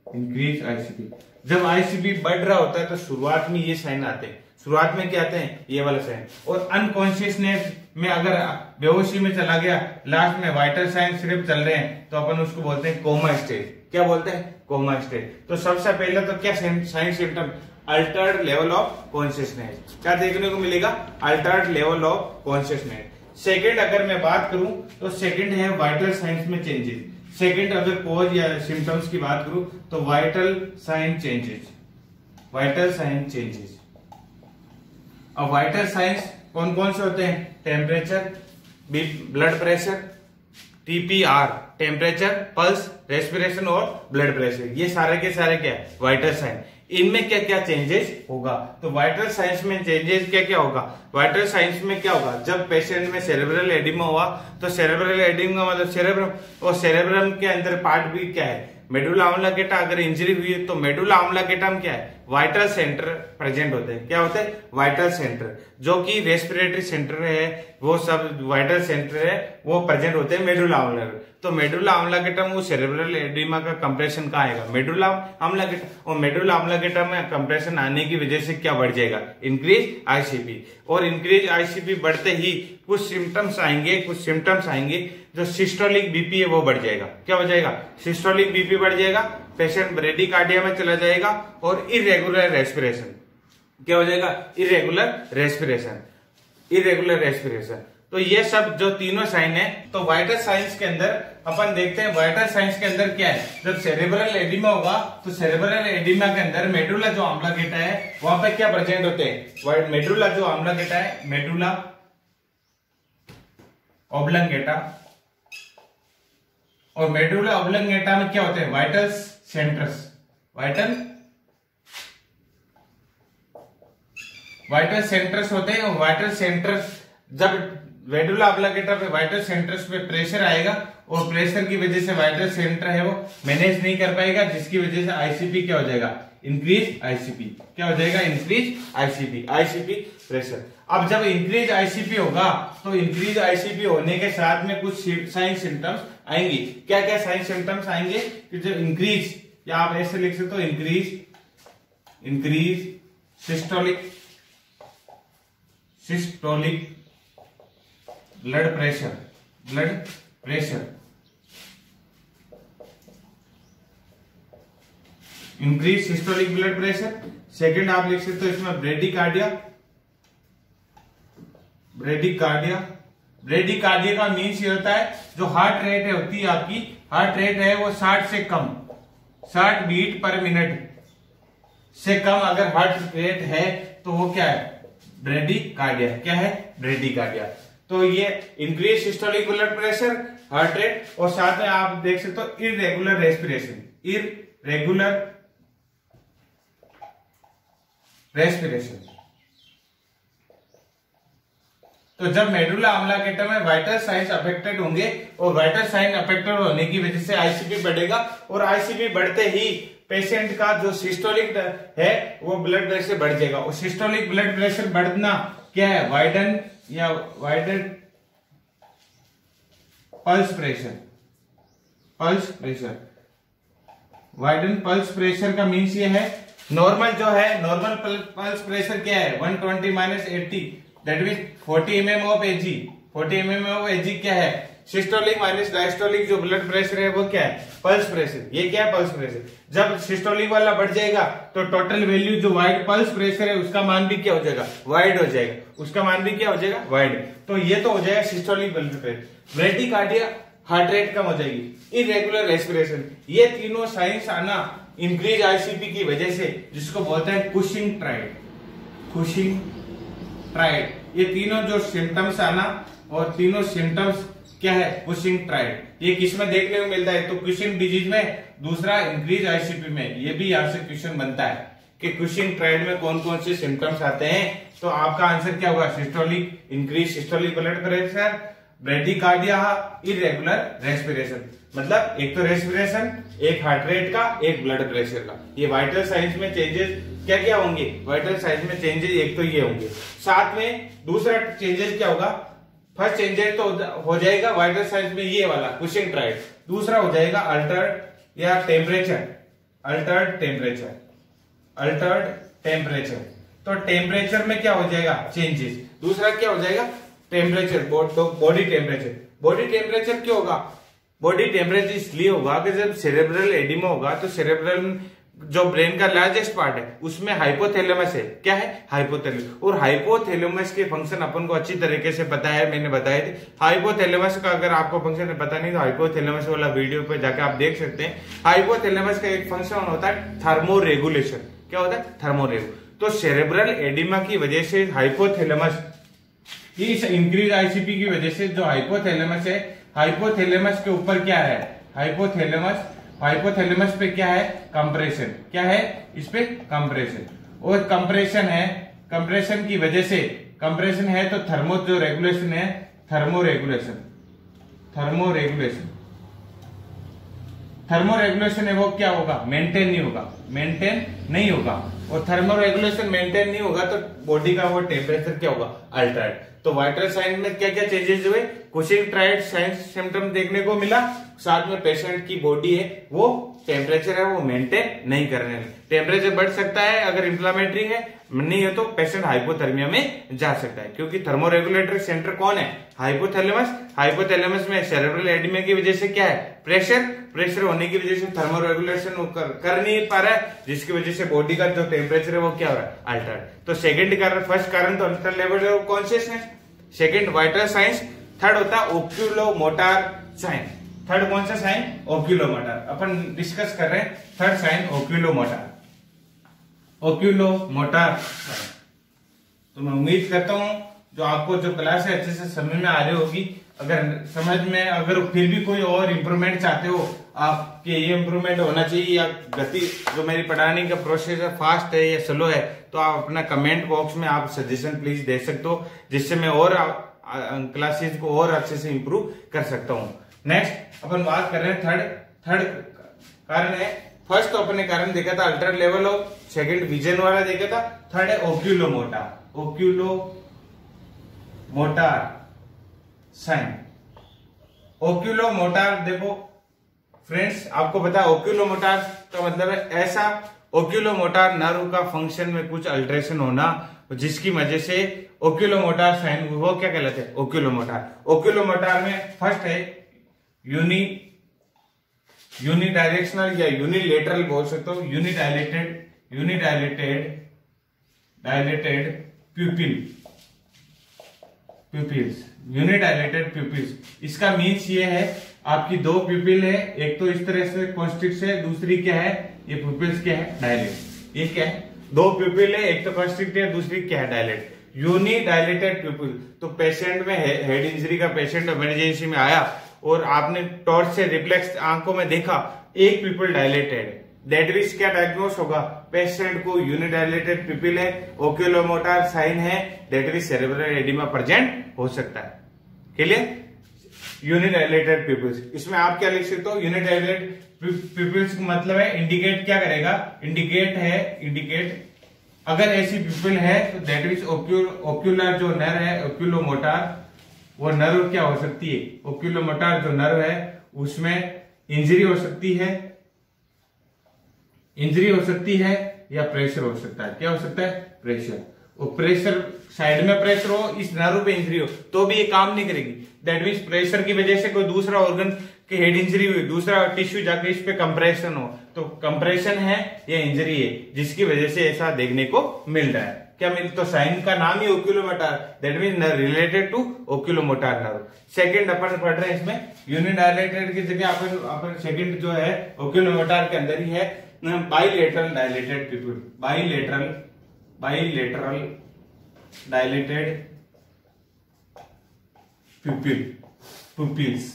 Speaker 1: Increase ICP जब आईसीपी बढ़ रहा होता है तो शुरुआत में ये साइन आते हैं, शुरुआत में क्या आते हैं, ये वाला साइन। और अनकॉन्शियसनेस में अगर बेहोशी में चला गया, लास्ट में वाइटल साइन सिर्फ चल रहे हैं तो अपन उसको बोलते हैं कोमा स्टेज। क्या बोलते हैं, कोमा स्टेज। तो सबसे पहले तो क्या sign symptom, altered level of consciousness. क्या देखने को मिलेगा, altered level of consciousness. Second अगर मैं बात करूं तो सेकेंड है वाइटल साइंस में चेंजेस। सेकेंड अगर कॉज या सिम्टम्स की बात करूं तो vital sign changes, vital sign changes. अब वाइटल साइंस कौन कौन से होते हैं, temperature, blood pressure, TPR, temperature, pulse, respiration और ब्लड प्रेशर, ये सारे के सारे क्या है, वाइटल साइन। इनमें क्या क्या चेंजेस होगा, तो वाइटल साइंस में चेंजेस क्या क्या होगा। वाइटल साइंस में क्या होगा, जब पेशेंट में सेरेब्रल एडिमा हुआ तो सेरेब्रल एडिमा मतलब सेरेब्रम, और सेरेब्रम के अंदर पार्ट भी क्या है, मेडुला ऑब्लिंगेटा। अगर इंजरी हुई है तो मेडुला ऑब्लिंगेटा में क्या है, वाइटल सेंटर प्रेजेंट होते हैं। क्या होते हैं, वाइटल सेंटर, जो कि रेस्पिरेटरी सेंटर है, वो सब वाइटल सेंटर है, वो प्रेजेंट होते हैं मेडुला ऑब्लिंगेटा। तो मेडुला ऑब्लिंगेटा में सेरेब्रल एडिमा का कंप्रेशन कहाँ आएगा, मेडुला ऑब्लिंगेटा। और मेडुला ऑब्लिंगेटा में कंप्रेशन आने की वजह से क्या बढ़ जाएगा, इंक्रीज आईसीपी। और इंक्रीज आईसीपी बढ़ते ही कुछ सिम्टम्स आएंगे, कुछ सिम्टम्स आएंगे, जो सिस्टोलिक बीपी है वो बढ़ जाएगा। क्या हो जाएगा, सिस्टोलिक बीपी बढ़ जाएगा, पेशेंट ब्रेडिकार्डिया में चला जाएगा और इरेगुलर रेस्पिरेशन। क्या हो जाएगा, इरेगुलर रेस्पिरेशन, इरेगुलर रेस्पिरेशन। तो ये सब जो तीनों साइन है, तो वाइटल साइंस के अंदर अपन देखते हैं, वाइटल साइंस के अंदर क्या है, जब सेरेब्रल एडिमा होगा तो सेरेब्रल एडिमा के अंदर मेडुला जो ऑब्लिंगेटा है वहां पे क्या प्रेजेंट होते हैं, मेडुला जो ऑब्लिंगेटा है, मेडुला ऑब्लिंगेटा। और मेडुला ऑब्लिंगेटा में क्या होते हैं, वाइटल सेंटर्स, वाइटल सेंटर्स होते हैं। और वाइटल सेंटर्स जब मेडुला ऑब्लिंगेटा पे वाइटल सेंटर्स पे प्रेशर आएगा और प्रेशर की वजह से वाइटल सेंटर है वो मैनेज नहीं कर पाएगा, जिसकी वजह से आईसीपी क्या हो जाएगा, इंक्रीज आईसीपी। क्या हो जाएगा, इंक्रीज आईसीपी, आईसीपी प्रेशर। अब जब इंक्रीज आईसीपी होगा तो इंक्रीज आईसीपी होने के साथ में कुछ साइन सिम्टम्स आएंगे। क्या क्या साइन सिम्टम्स आएंगे, कि जब इंक्रीज, या आप ऐसे लिख सकते हो, increase systolic blood pressure, increase systolic blood pressure. Second आप लिख सकते हो इसमें ब्रेडिकार्डिया, ब्रेडिकार्डिया का मीन्स ये होता है जो हार्ट रेट होती है आपकी, हार्ट रेट है वो 60 से कम, 60 बीट पर मिनट से कम अगर हार्ट रेट है तो वो क्या है, ब्रेडिकार्डिया। क्या है, ब्रेडिकार्डिया। तो ये increase systolic blood pressure, heart rate, और साथ में आप देख सकते हो इररेगुलर रेस्पिरेशन, इररेगुलर रेस्पिरेशन। तो जब मेडुला ऑब्लिंगेटा में वाइटल साइंस अफेक्टेड होंगे और वाइटल साइन अफेक्टेड होने की वजह से आईसीपी बढ़ेगा, और आईसीपी बढ़ते ही पेशेंट का जो सिस्टोलिक है वो ब्लड प्रेशर बढ़ जाएगा। और सिस्टोलिक ब्लड प्रेशर बढ़ना क्या है, वाइडन या वाइडेड pulse pressure, pulse pressure, widen pulse pressure का मीन्स ये है, नॉर्मल जो है, नॉर्मल पल्स प्रेशर क्या है 120 minus 80, that mean 40 mm of HG, 40 mm of HG क्या है, सिस्टोलिक माइनस डायस्टोलिक जो ब्लड प्रेशर है वो क्या है, पल्स प्रेशर। ये क्या है, पल्स प्रेशर। जब सिस्टोलिक वाला बढ़ जाएगा तो टोटल वैल्यू जो वाइड पल्स प्रेशर है उसका मान भी क्या हो जाएगा, वाइड हो जाएगा, उसका मान भी क्या हो जाएगा, वाइड। तो ये तो हो जाएगा systolic blood pressure. Bradycardia, heart rate कम हो जाएगी, इरेगुलर रेस्पिरेशन, ये तीनों साइंस आना इंक्रीज आईसीपी की वजह से, जिसको बोलते हैं कुशिंग ट्राइड, कुशिंग ट्राइड। ये तीनों जो सिम्टम्स आना, और तीनों सिम्टम्स क्या है, कुशिंग ट्राइड। ये किस में देखने को मिलता है, तो कुशिंग डिजीज में, दूसरा इंक्रीज आईसीपी में। ये भी यहाँ से क्वेश्चन बनता है कि कुशिंग ट्राइड में कौन कौन से सिम्टम्स आते हैं। तो आपका आंसर क्या होगा, systolic, increase systolic blood pressure, bradycardia, irregular respiration. मतलब एक तो रेस्पिरेशन, एक हार्ट रेट का, एक ब्लड प्रेशर का। ये वाइटल साइंस में चेंजेस क्या क्या होंगे, वाइटल साइंस में चेंजेस एक तो ये होंगे। साथ में दूसरा चेंजेस क्या होगा, फर्स्ट चेंजेस तो हो जाएगा वाइटल साइंस में ये वाला कुशिंग ट्राइड, दूसरा हो जाएगा अल्टर्ड या temperature, Altered temperature, Altered temperature. तो टेम्परेचर में क्या हो जाएगा, चेंजेस। दूसरा क्या हो जाएगा, temperature, body temperature. Body temperature क्यों होगा, बॉडी टेम्परेचर इसलिए होगा कि जब सेरेब्रल एडिमा होगा तो सेरेब्रल जो ब्रेन का लार्जेस्ट पार्ट है उसमें हाइपोथैलेमस है, क्या है, हाइपोथैलेमस। और हाइपोथैलेमस के फंक्शन अपन को अच्छी तरीके से पता है, मैंने बताए थे। हाइपोथैलेमस का अगर आपको फंक्शन पता नहीं तो हाइपोथैलेमस वाला वीडियो पे जाके आप देख सकते हैं। हाइपोथैलेमस का एक फंक्शन होता है थर्मो रेगुलेशन। क्या होता है, थर्मो रेगुलेशन। तो सेरेब्रल एडिमा की वजह से हाइपोथैलेमस, इस इंक्रीज आईसीपी की वजह से जो हाइपोथैलेमस है, हाइपोथैलेमस के ऊपर क्या है, हाइपोथैलेमस, हाइपोथैलेमस पे क्या है, कंप्रेशन, क्या है, इस पे कंप्रेशन। और कंप्रेशन है, कंप्रेशन की वजह से, कंप्रेशन है तो थर्मो जो रेगुलेशन है, thermo regulation, thermo regulation, thermo regulation है वो क्या होगा, मेंटेन नहीं होगा, मेंटेन नहीं होगा। और थर्मो रेगुलेशन मेंटेन नहीं होगा तो बॉडी का वो टेम्परेचर क्या होगा, अल्टर्ड। तो वाइटल साइन में क्या क्या चेंजेस हुए, कुशिंग ट्राइड साइंस सिम्टम देखने को मिला। साथ में पेशेंट की बॉडी है वो टेम्परेचर है वो मेंटेन नहीं करने लगे। टेम्परेचर बढ़ सकता है अगर इंफ्लामेटरी है, नहीं है तो पेशेंट हाइपोथर्मिया में जा सकता है, क्योंकि थर्मोरेगुलेटरी सेंटर कौन है, हाइपोथैलेमस। हाइपोथैलेमस में सेरेब्रल एडिमा की वजह से क्या है, प्रेशर, प्रेशर होने की वजह से थर्मोरेगुलेशन कर नहीं पा रहा है, जिसकी वजह से बॉडी का जो टेम्परेचर है वो क्या हो रहा है, अल्टर्ड। तो सेकंड कारण, फर्स्ट कारण तो alter level of consciousness, second vital science, third होता है ओक्यूलो मोटार साइन। थर्ड कौन सा साइन, ओक्यूलो मोटार। अपन डिस्कस कर रहे हैं थर्ड साइन ओक्यूलो मोटार, ओक्यूलो मोटार। तो मैं उम्मीद करता हूं जो आपको जो क्लास है अच्छे से समझ में आ रही होगी। अगर समझ में, अगर फिर भी कोई और इम्प्रूवमेंट चाहते हो आपके, ये इम्प्रूवमेंट होना चाहिए या गति जो मेरी पढ़ाने का प्रोसेस है फास्ट है या स्लो है, तो आप अपना कमेंट बॉक्स में आप सजेशन प्लीज दे सकते हो, जिससे मैं और क्लासेस को और अच्छे से इम्प्रूव कर सकता हूँ। नेक्स्ट अपन बात कर रहे हैं थर्ड कारण है। फर्स्ट तो अपने कारण देखा था alter level of, second vision वाला देखा था, थर्ड है ओक्यूलो मोटार, ओक्यूलो मोटार साइन। ओक्यूलो मोटार देखो फ्रेंड्स, आपको पता है ओक्यूलो मोटार का मतलब है ऐसा ओक्यूलो मोटार नर्व का फंक्शन में कुछ अल्टरेशन होना, जिसकी वजह से ओक्यूलो मोटार साइन, वो क्या कहलाते हैं, ओक्यूलो मोटार। ओक्यूलो मोटार में फर्स्ट है यूनिडायरेक्शनल या यूनिलेटरल बोल सकते हो, डायलेटेड प्यूपिल्स, यूनिडायलेटेड प्यूपिल्स। इसका मीन्स ये है आपकी दो प्यूपिल है, एक तो इस तरह से कॉन्स्ट्रिक्ट है, दूसरी क्या है, ये प्यूपिल्स क्या है, डायलेट। ये क्या है, दो प्यूपिल है, एक तो कॉन्स्ट्रिक्ट है, दूसरी क्या है, डायलेट। यूनिडायलेटेड पिपल, तो पेशेंट में हेड इंजरी का पेशेंट इमरजेंसी में आया और आपने टॉर्च से रिफ्लेक्स आंखों में देखा, एक पिपल डायलेटेड, दैट मींस क्या डायग्नोस होगा, पेशेंट को यूनिडायलेटेड पिपल है, ओक्यूलोमोटर साइन है, that means cerebral oedema present हो सकता है। क्लियर? यूनिडायलेटेड पिपल्स, इसमें आप क्या लिख सकते हो, यूनिडायलेटेड पिपल्स का मतलब है इंडिकेट क्या करेगा, इंडिकेट अगर ऐसी पिपल है तो दैट मींस ओक्यूलर जो नर्व है, ओक्यूलोमोटर, वो नर्व क्या हो सकती है, ओक्यूलोमोटर जो नर्व है उसमें इंजरी हो सकती है या प्रेशर हो सकता है। क्या हो सकता है? प्रेशर। और प्रेशर साइड में प्रेशर हो, इस नर्व पे इंजरी हो तो भी ये काम नहीं करेगी। दैट मींस प्रेशर की वजह से कोई दूसरा ऑर्गन की हेड इंजरी हुई, दूसरा टिश्यू जाके इस पे कंप्रेशन हो, तो कंप्रेशन है या इंजरी है जिसकी वजह से ऐसा देखने को मिल रहा है। क्या मिल, तो साइन का नाम ही oculomotor, that means related to oculomotor nerve. Second अपन पढ़ रहे हैं इसमें यूनिडायलेटेड की जगह अपन सेकंड जो है ओक्यूलोमोटर के अंदर ही है bilateral dilated pupil, bilateral dilated pupils.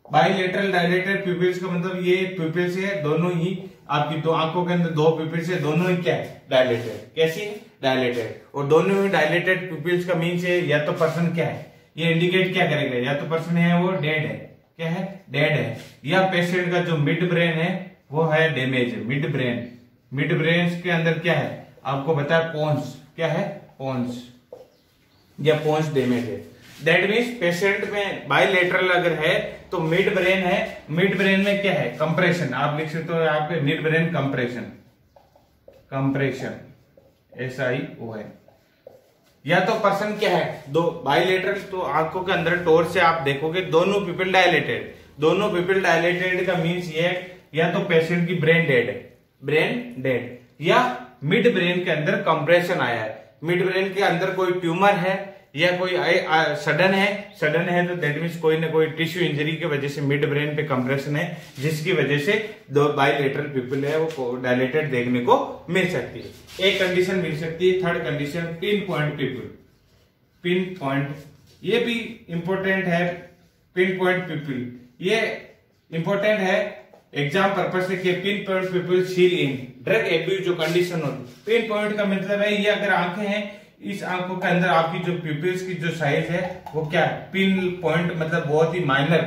Speaker 1: Bilateral dilated pupils का मतलब ये पिपल्स है दोनों ही, आपकी दो आंखों के अंदर दो पिपल्स है, दोनों ही क्या है, डायलेटेड। कैसी है? डायलेटेड। और दोनों ही डायलेटेड पिपल्स का मीन्स है या तो पर्सन क्या है, ये इंडिकेट क्या करेगा, या तो पर्सन है वो डेड है, क्या है, डेड है, या पेशेंट का जो मिड ब्रेन है वो है डैमेज है, मिड ब्रेन के अंदर क्या है, आपको बताया पोन्स, क्या है, पोन्स या पोन्स डैमेज है। दैट मीन्स पेशेंट में बाइलेटरल अगर है तो मिड ब्रेन है, मिड ब्रेन में क्या है, कंप्रेशन, आप लिख सकते हो यहाँ पे मिड ब्रेन कंप्रेशन ऐसा ही वो है। या तो पर्सन क्या है, दो बाइलेटरल, तो आंखों के अंदर टॉर्च से आप देखोगे दोनों पीपल डायलेटेड का मीन्स ये है या तो पेशेंट की ब्रेन डेड या मिड ब्रेन के अंदर कंप्रेशन आया है, मिड ब्रेन के अंदर कोई ट्यूमर है या कोई सडन है तो दैट मींस कोई ना कोई टिश्यू इंजरी की वजह से मिड ब्रेन पे कंप्रेशन है, जिसकी वजह से दो बाइलेटरल पिपल है वो डायलेटेड देखने को मिल सकती है। एक कंडीशन मिल सकती है, थर्ड कंडीशन पिन पॉइंट, ये भी इंपॉर्टेंट है। पिन पॉइंट पिपल ये इंपॉर्टेंट है एग्जाम पर्पज से कि पिन पॉइंट पिपल सील इन ड्रग एब्यूज जो कंडीशन होती, पिन पॉइंट का मतलब है ये अगर आंखें हैं, इस आंखों के अंदर आपकी जो पिपल्स की जो साइज है वो क्या है, पिन पॉइंट मतलब बहुत ही माइनर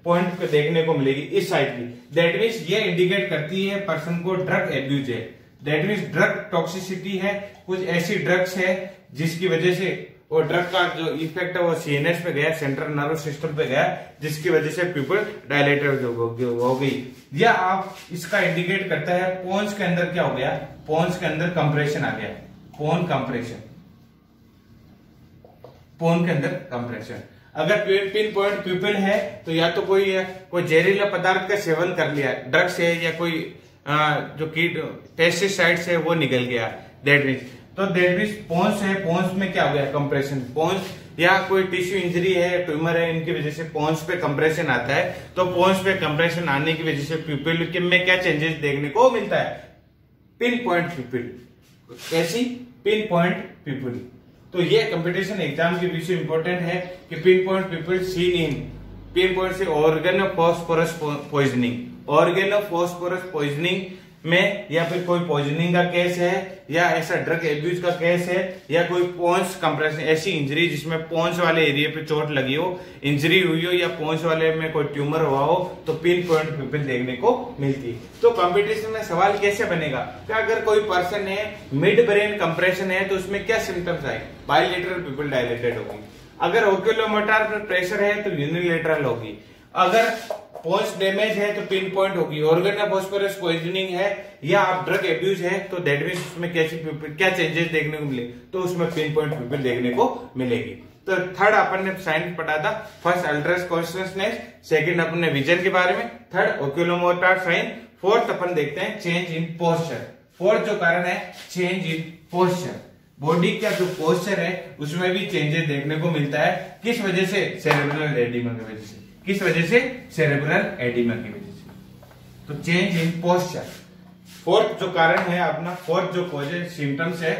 Speaker 1: पॉइंट को देखने को मिलेगी इस साइड की। दैट मीन्स ये इंडिकेट करती है पर्सन को ड्रग एब्यूज है, दैट मीन्स ड्रग टॉक्सिसिटी है, कुछ ऐसी ड्रग्स है जिसकी वजह से वो ड्रग का जो इफेक्ट है वो सीएनएस पे गया, सेंट्रल नर्वस सिस्टम पे गया, जिसकी वजह से पिपल डायलेटेड हो गई। या आप इसका इंडिकेट करता है पोन्स के अंदर क्या हो गया, पोन्स के अंदर कंप्रेशन आ गया, पोन के अंदर कंप्रेशन। अगर पिन पॉइंट पिपल है तो या तो कोई जहरीला पदार्थ का सेवन कर लिया, ड्रग्स है या कोई जो कीट पेस्टिसाइड्स है वो निकल गया, दैट मीन्स पोन्स है, पोन्स में क्या हो गया, कंप्रेशन। पोन्स या कोई टिश्यू इंजरी है, ट्यूमर है, इनकी वजह से पोन्स पे कंप्रेशन आता है, तो पोन्स पे कंप्रेशन आने की वजह से पिपल में क्या चेंजेस देखने को मिलता है, पिन पॉइंट पिपल। कैसी? Pin point pupil. तो ये कंपटीशन एग्जाम के विषय इंपॉर्टेंट है कि pin point pupil seen in, pin point से ऑर्गेनोफॉस्फोरस पॉइजनिंग में, या फिर कोई पॉइजनिंग का केस है या ऐसा ड्रग एब्यूज का केस है या कोई पोन्स कंप्रेशन, ऐसी इंजरी जिसमें पोन्स वाले एरिया पे चोट लगी हो, इंजरी हुई हो या पोन्स वाले में कोई ट्यूमर हुआ हो, तो पिन पॉइंट पिपल देखने को मिलती है। तो कंपटीशन में सवाल कैसे बनेगा कि अगर कोई पर्सन है मिड ब्रेन कंप्रेशन है तो उसमें क्या सिम्टम्स आए, बाइलेटरल पिपल डायलेटेड होगी। अगर ओक्यूलोमोटर पर प्रेशर है तो यूनिलेटरल होगी। अगर पोन्स डैमेज है तो पिन पॉइंट होगी। ऑर्गेनोफॉस्फोरस पॉइजनिंग है या आप ड्रग एब्यूज है तो दैट मींस उसमें क्या चेंजेस देखने को मिले, तो उसमें पिन पॉइंट पिपल देखने को मिलेगी। तो थर्ड अपन ने साइंस पढ़ा था, फर्स्ट अल्ट्रस कॉन्शियसनेस, सेकंड अपन ने विजन के बारे में, थर्ड ओक्यूलोमोटर साइन, फोर्थ अपन देखते हैं चेंज इन पोस्चर। फोर्थ जो कारण है चेंज इन पोस्चर, बॉडी का जो पोस्चर है उसमें भी चेंजेस देखने को मिलता है। किस वजह से? सेरेब्रल एडिमा की वजह से। किस वजह से? सेरेब्रल एडिमा की वजह से। तो चेंज इन पोस्चर फोर्थ जो कारण है अपना, फोर्थ जो कॉजेज सिम्टम्स है,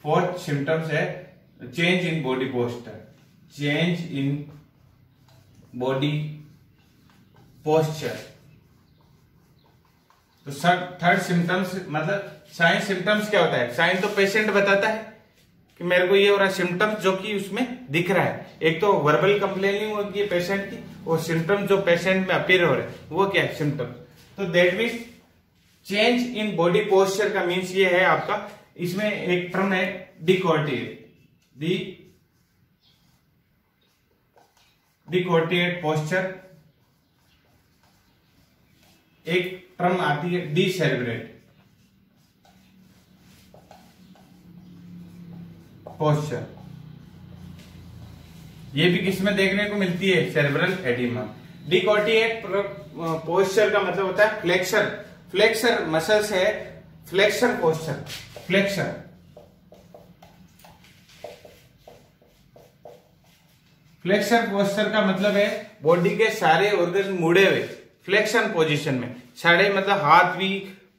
Speaker 1: फोर्थ सिम्टम्स है change in body posture, change in body posture. तो थर्ड सिम्टम्स मतलब साइन सिम्टम्स क्या होता है? साइन तो पेशेंट बताता है कि मेरे को ये हो रहा है, सिम्टम्स जो कि उसमें दिख रहा है। एक तो वर्बल कंप्लेनिंग होती है पेशेंट की, और सिम्टम्स जो पेशेंट में अपीयर हो रहे हैं वो क्या है? सिम्टम्स। तो that means change in body posture का मीन्स ये है आपका, इसमें एक टर्म है डिकोर्टिएट पोस्चर, एक टर्म आती है डिसेरेब्रेट पोस्चर। ये भी किसमें देखने को मिलती है? Cerebral oedema. डिकोर्टिएट पोस्चर का मतलब होता है फ्लेक्सर, फ्लेक्सर मसल्स है, flexor posture, flexor. Flexor posture का मतलब है बॉडी के सारे ऑर्गन मुड़े हुए, फ्लेक्शन पोजीशन में, सारे मतलब हाथ भी,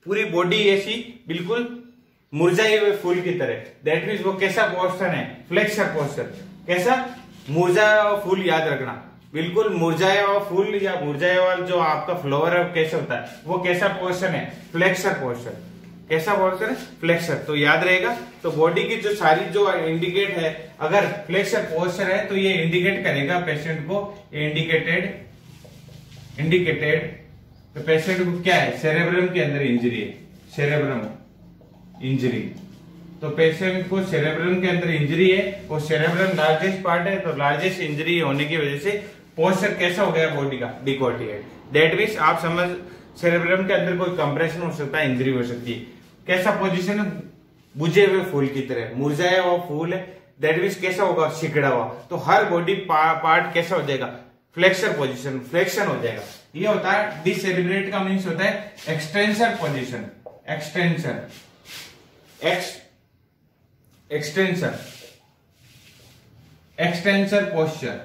Speaker 1: पूरी बॉडी ऐसी बिल्कुल मुरझाए हुए फूल की तरह। दैट मीन्स वो कैसा पोस्चर है? Flexor posture. कैसा? मुरझाया हुआ फूल, याद रखना, बिल्कुल मुरझाया हुआ फूल या मुरझाया हुआ जो आपका फ्लावर है कैसे होता है, वो कैसा पोस्चर है? Flexor posture. कैसा पोस्चर है? फ्लेक्सर। तो याद रहेगा। तो बॉडी की जो सारी जो इंडिकेट है, अगर फ्लेक्सर पोस्चर है तो ये इंडिकेट करेगा पेशेंट को, इंडिकेटेड तो पेशेंट को क्या है? सेरेब्रम के अंदर इंजरी है, सेरेब्रम इंजरी। तो पेशेंट को सेरेब्रम के अंदर इंजरी है, और सेरेब्रम लार्जेस्ट पार्ट है, तो लार्जेस्ट इंजरी होने की वजह से पोस्चर कैसा हो गया बॉडी का? डिकोर्टिएट। दैट मीन्स आप समझ, सेरेब्रम के अंदर कोई कंप्रेशन हो सकता है, इंजरी हो सकती है। कैसा पोजीशन है? बुझे हुए फूल की तरह, मुरझाया हुआ फूल है। दैट मीन्स कैसा होगा? सिकुड़ा हुआ। तो हर बॉडी पार्ट कैसा हो जाएगा? फ्लेक्सर पोजीशन, फ्लेक्शन हो जाएगा। ये होता है डिसेरेब्रेट का मीन्स होता है extensor position, extensor, extensor posture.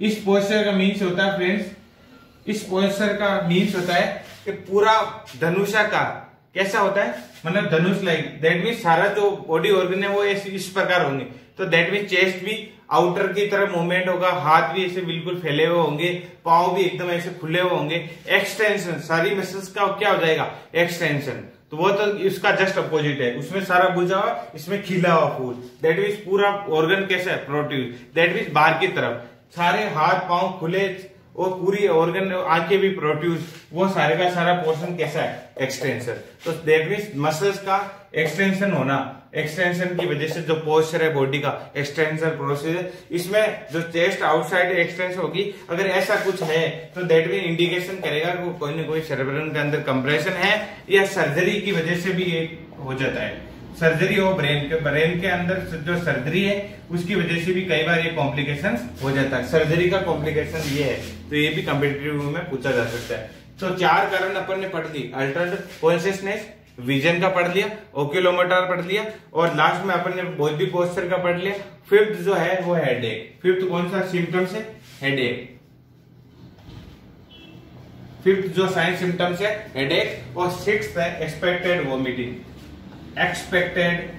Speaker 1: इस पोस्चर का मीन्स होता है फ्रेंड्स, इस पोस्चर का मीन्स होता है कि पूरा धनुषाकार कैसा होता है? मतलब धनुष लाइक। दैट मीन्स सारा जो बॉडी ऑर्गन है वो इस प्रकार होंगे। तो दैट मीन्स चेस्ट भी आउटर की तरफ मूवमेंट होगा, हाथ भी ऐसे बिल्कुल फैले हुए होंगे, पांव भी एकदम ऐसे खुले हुए होंगे। एक्सटेंशन, सारी मसल्स का क्या हो जाएगा? एक्सटेंशन। तो वो तो इसका जस्ट अपोजिट है, उसमें सारा बुझा हुआ, इसमें खिला हुआ फूल। दैट मीन्स पूरा ऑर्गन कैसा है? प्रोट्यूज। दैट मीन्स बाहर की तरफ सारे हाथ पांव खुले, और पूरी ऑर्गन, आंखें भी प्रोट्यूज, वो सारे का सारा पोर्शन कैसा है? एक्सटेंशन। तो दैट मीन्स मसल्स का एक्सटेंशन होना, एक्सटेंशन की वजह से जो पोस्चर है बॉडी का, एक्सटेंशन प्रोसीजर, इसमें जो चेस्ट आउटसाइड एक्सटेंशन होगी, अगर ऐसा कुछ है तो दैट मीन इंडिकेशन करेगा कि कोई ना कोई सेरेब्रम के अंदर कंप्रेशन है, या सर्जरी की वजह से भी एक हो जाता है। सर्जरी हो ब्रेन के अंदर जो सर्जरी है उसकी वजह से भी कई बार ये कॉम्प्लिकेशन हो जाता है। सर्जरी का कॉम्प्लिकेशन ये है, तो ये भी कॉम्पिटिटिव में पूछा जा सकता है। तो 4 कारण अपन ने पढ़ ली, अल्टर्ड कॉन्शियसनेस, विजन का पढ़ लिया, ओक्यूलोमोटर पढ़ लिया, और लास्ट में अपन ने बॉडी पोस्चर का पढ़ लिया। फिफ्थ जो है वो हेडेक। फिफ्थ कौन सा सिम्टम्स है? हेडेक। फिफ्थ जो साइन सिम्टम्स है हेडेक, और सिक्स्थ है एक्सपेक्टेड वोमिटिंग, एक्सपेक्टेड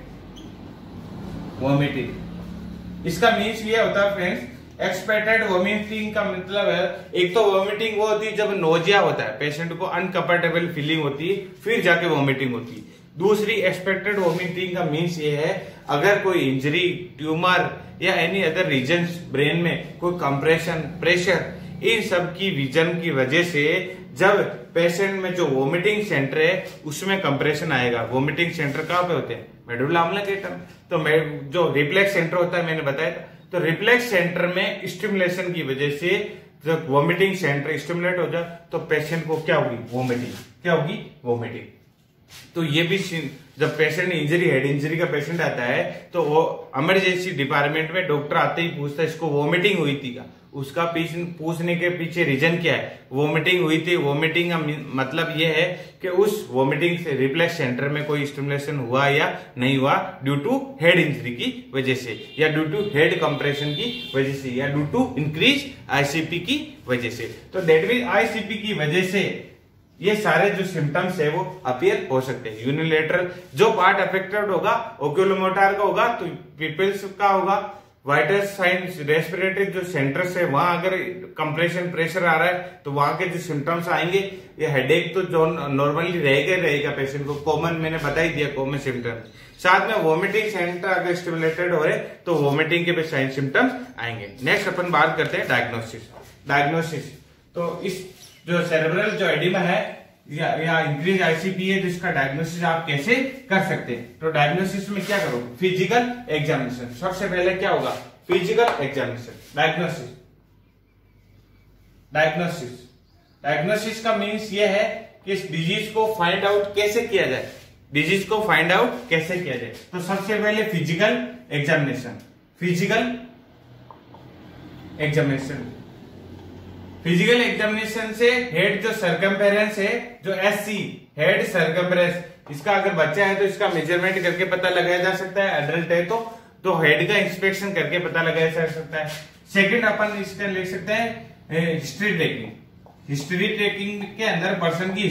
Speaker 1: वोमिटिंग। इसका मीन्स ये होता है फ्रेंड्स, एक्सपेक्टेड वोमिटिंग का मतलब है, एक तो वोमिटिंग वो होती है जब नोजिया होता है, पेशेंट को अनकंफर्टेबल फीलिंग होती है, फिर जाके वोमिटिंग होती है। दूसरी एक्सपेक्टेड वोमिटिंग का मीन्स ये है, अगर कोई इंजरी, ट्यूमर या एनी अदर रीजन ब्रेन में कोई कंप्रेशन, प्रेशर, इन सब की विजन की वजह से जब पेशेंट में जो वोमिटिंग सेंटर है उसमें कंप्रेशन आएगा। वोमिटिंग सेंटर कहाँ पे होते हैं? मेडुला ऑब्लिंगेटम। तो जो रिफ्लेक्स सेंटर होता है मैंने बताया था, तो रिफ्लेक्स सेंटर में स्टिमुलेशन की वजह से जब वोमिटिंग सेंटर स्टिमुलेट हो जाए तो पेशेंट को क्या होगी? वोमिटिंग। क्या होगी? वोमिटिंग। तो ये भी जब पेशेंट इंजरी, हेड इंजरी का पेशेंट आता है तो वो इमरजेंसी डिपार्टमेंट में डॉक्टर आते ही पूछता है इसको वोमिटिंग हुई थी क्या? उसका पूछने के पीछे रीजन क्या है? वोमिटिंग हुई थी। वोमिटिंग का मतलब ये है कि उस वोमिटिंग से रिफ्लेक्स सेंटर में कोई स्टिमुलेशन हुआ या नहीं हुआ, ड्यू टू हेड इंजरी की वजह से, या ड्यू टू हेड कंप्रेशन की वजह से, या ड्यू टू इंक्रीज आईसीपी की वजह से। तो दैट मीन आईसीपी की वजह से ये सारे जो सिम्टम्स है वो अपीयर हो सकते हैं। यूनिलेटरल जो पार्ट अफेक्टेड होगा ओक्यूलोमोटर का होगा, तो पीपल्स का होगा। वाइटल साइंस रेस्पिरेटरी जो सेंटर्स है वहां अगर कंप्रेशन प्रेशर आ रहा है तो वहां के जो सिम्टम्स आएंगे, ये हेडेक तो जो नॉर्मली रहेगा पेशेंट को, कॉमन मैंने बता ही दिया कॉमन सिम्टम्स। साथ में वोमिटिंग सेंटर अगर स्टिमुलेटेड हो रहे तो वोमिटिंग के भी साइन सिम्टम्स आएंगे। नेक्स्ट अपन बात करते हैं डायग्नोसिस। तो इस जो सेरेब्रल जो एडिमा है या इंक्रीज आईसीपी है, जिसका डायग्नोसिस आप कैसे कर सकते हैं। तो डायग्नोसिस में क्या करो, फिजिकल एग्जामिनेशन। सबसे पहले क्या होगा, फिजिकल एग्जामिनेशन। डायग्नोसिस का मीन्स ये है कि इस डिजीज को फाइंड आउट कैसे किया जाए, तो सबसे पहले फिजिकल एग्जामिनेशन। फिजिकल एग्जामिनेशन से हेड जो सर्कमफेरेंस है, जो एससी हेड सर्कमफेरेंस, इसका अगर बच्चा है तो इसका मेजरमेंट करके पता लगाया जा सकता है। एडल्ट है तो हेड का इंस्पेक्शन करके पता लगाया जा सकता है। सेकंड अपन इसका ले सकते हैं हिस्ट्री ट्रेकिंग के अंदर पर्सन की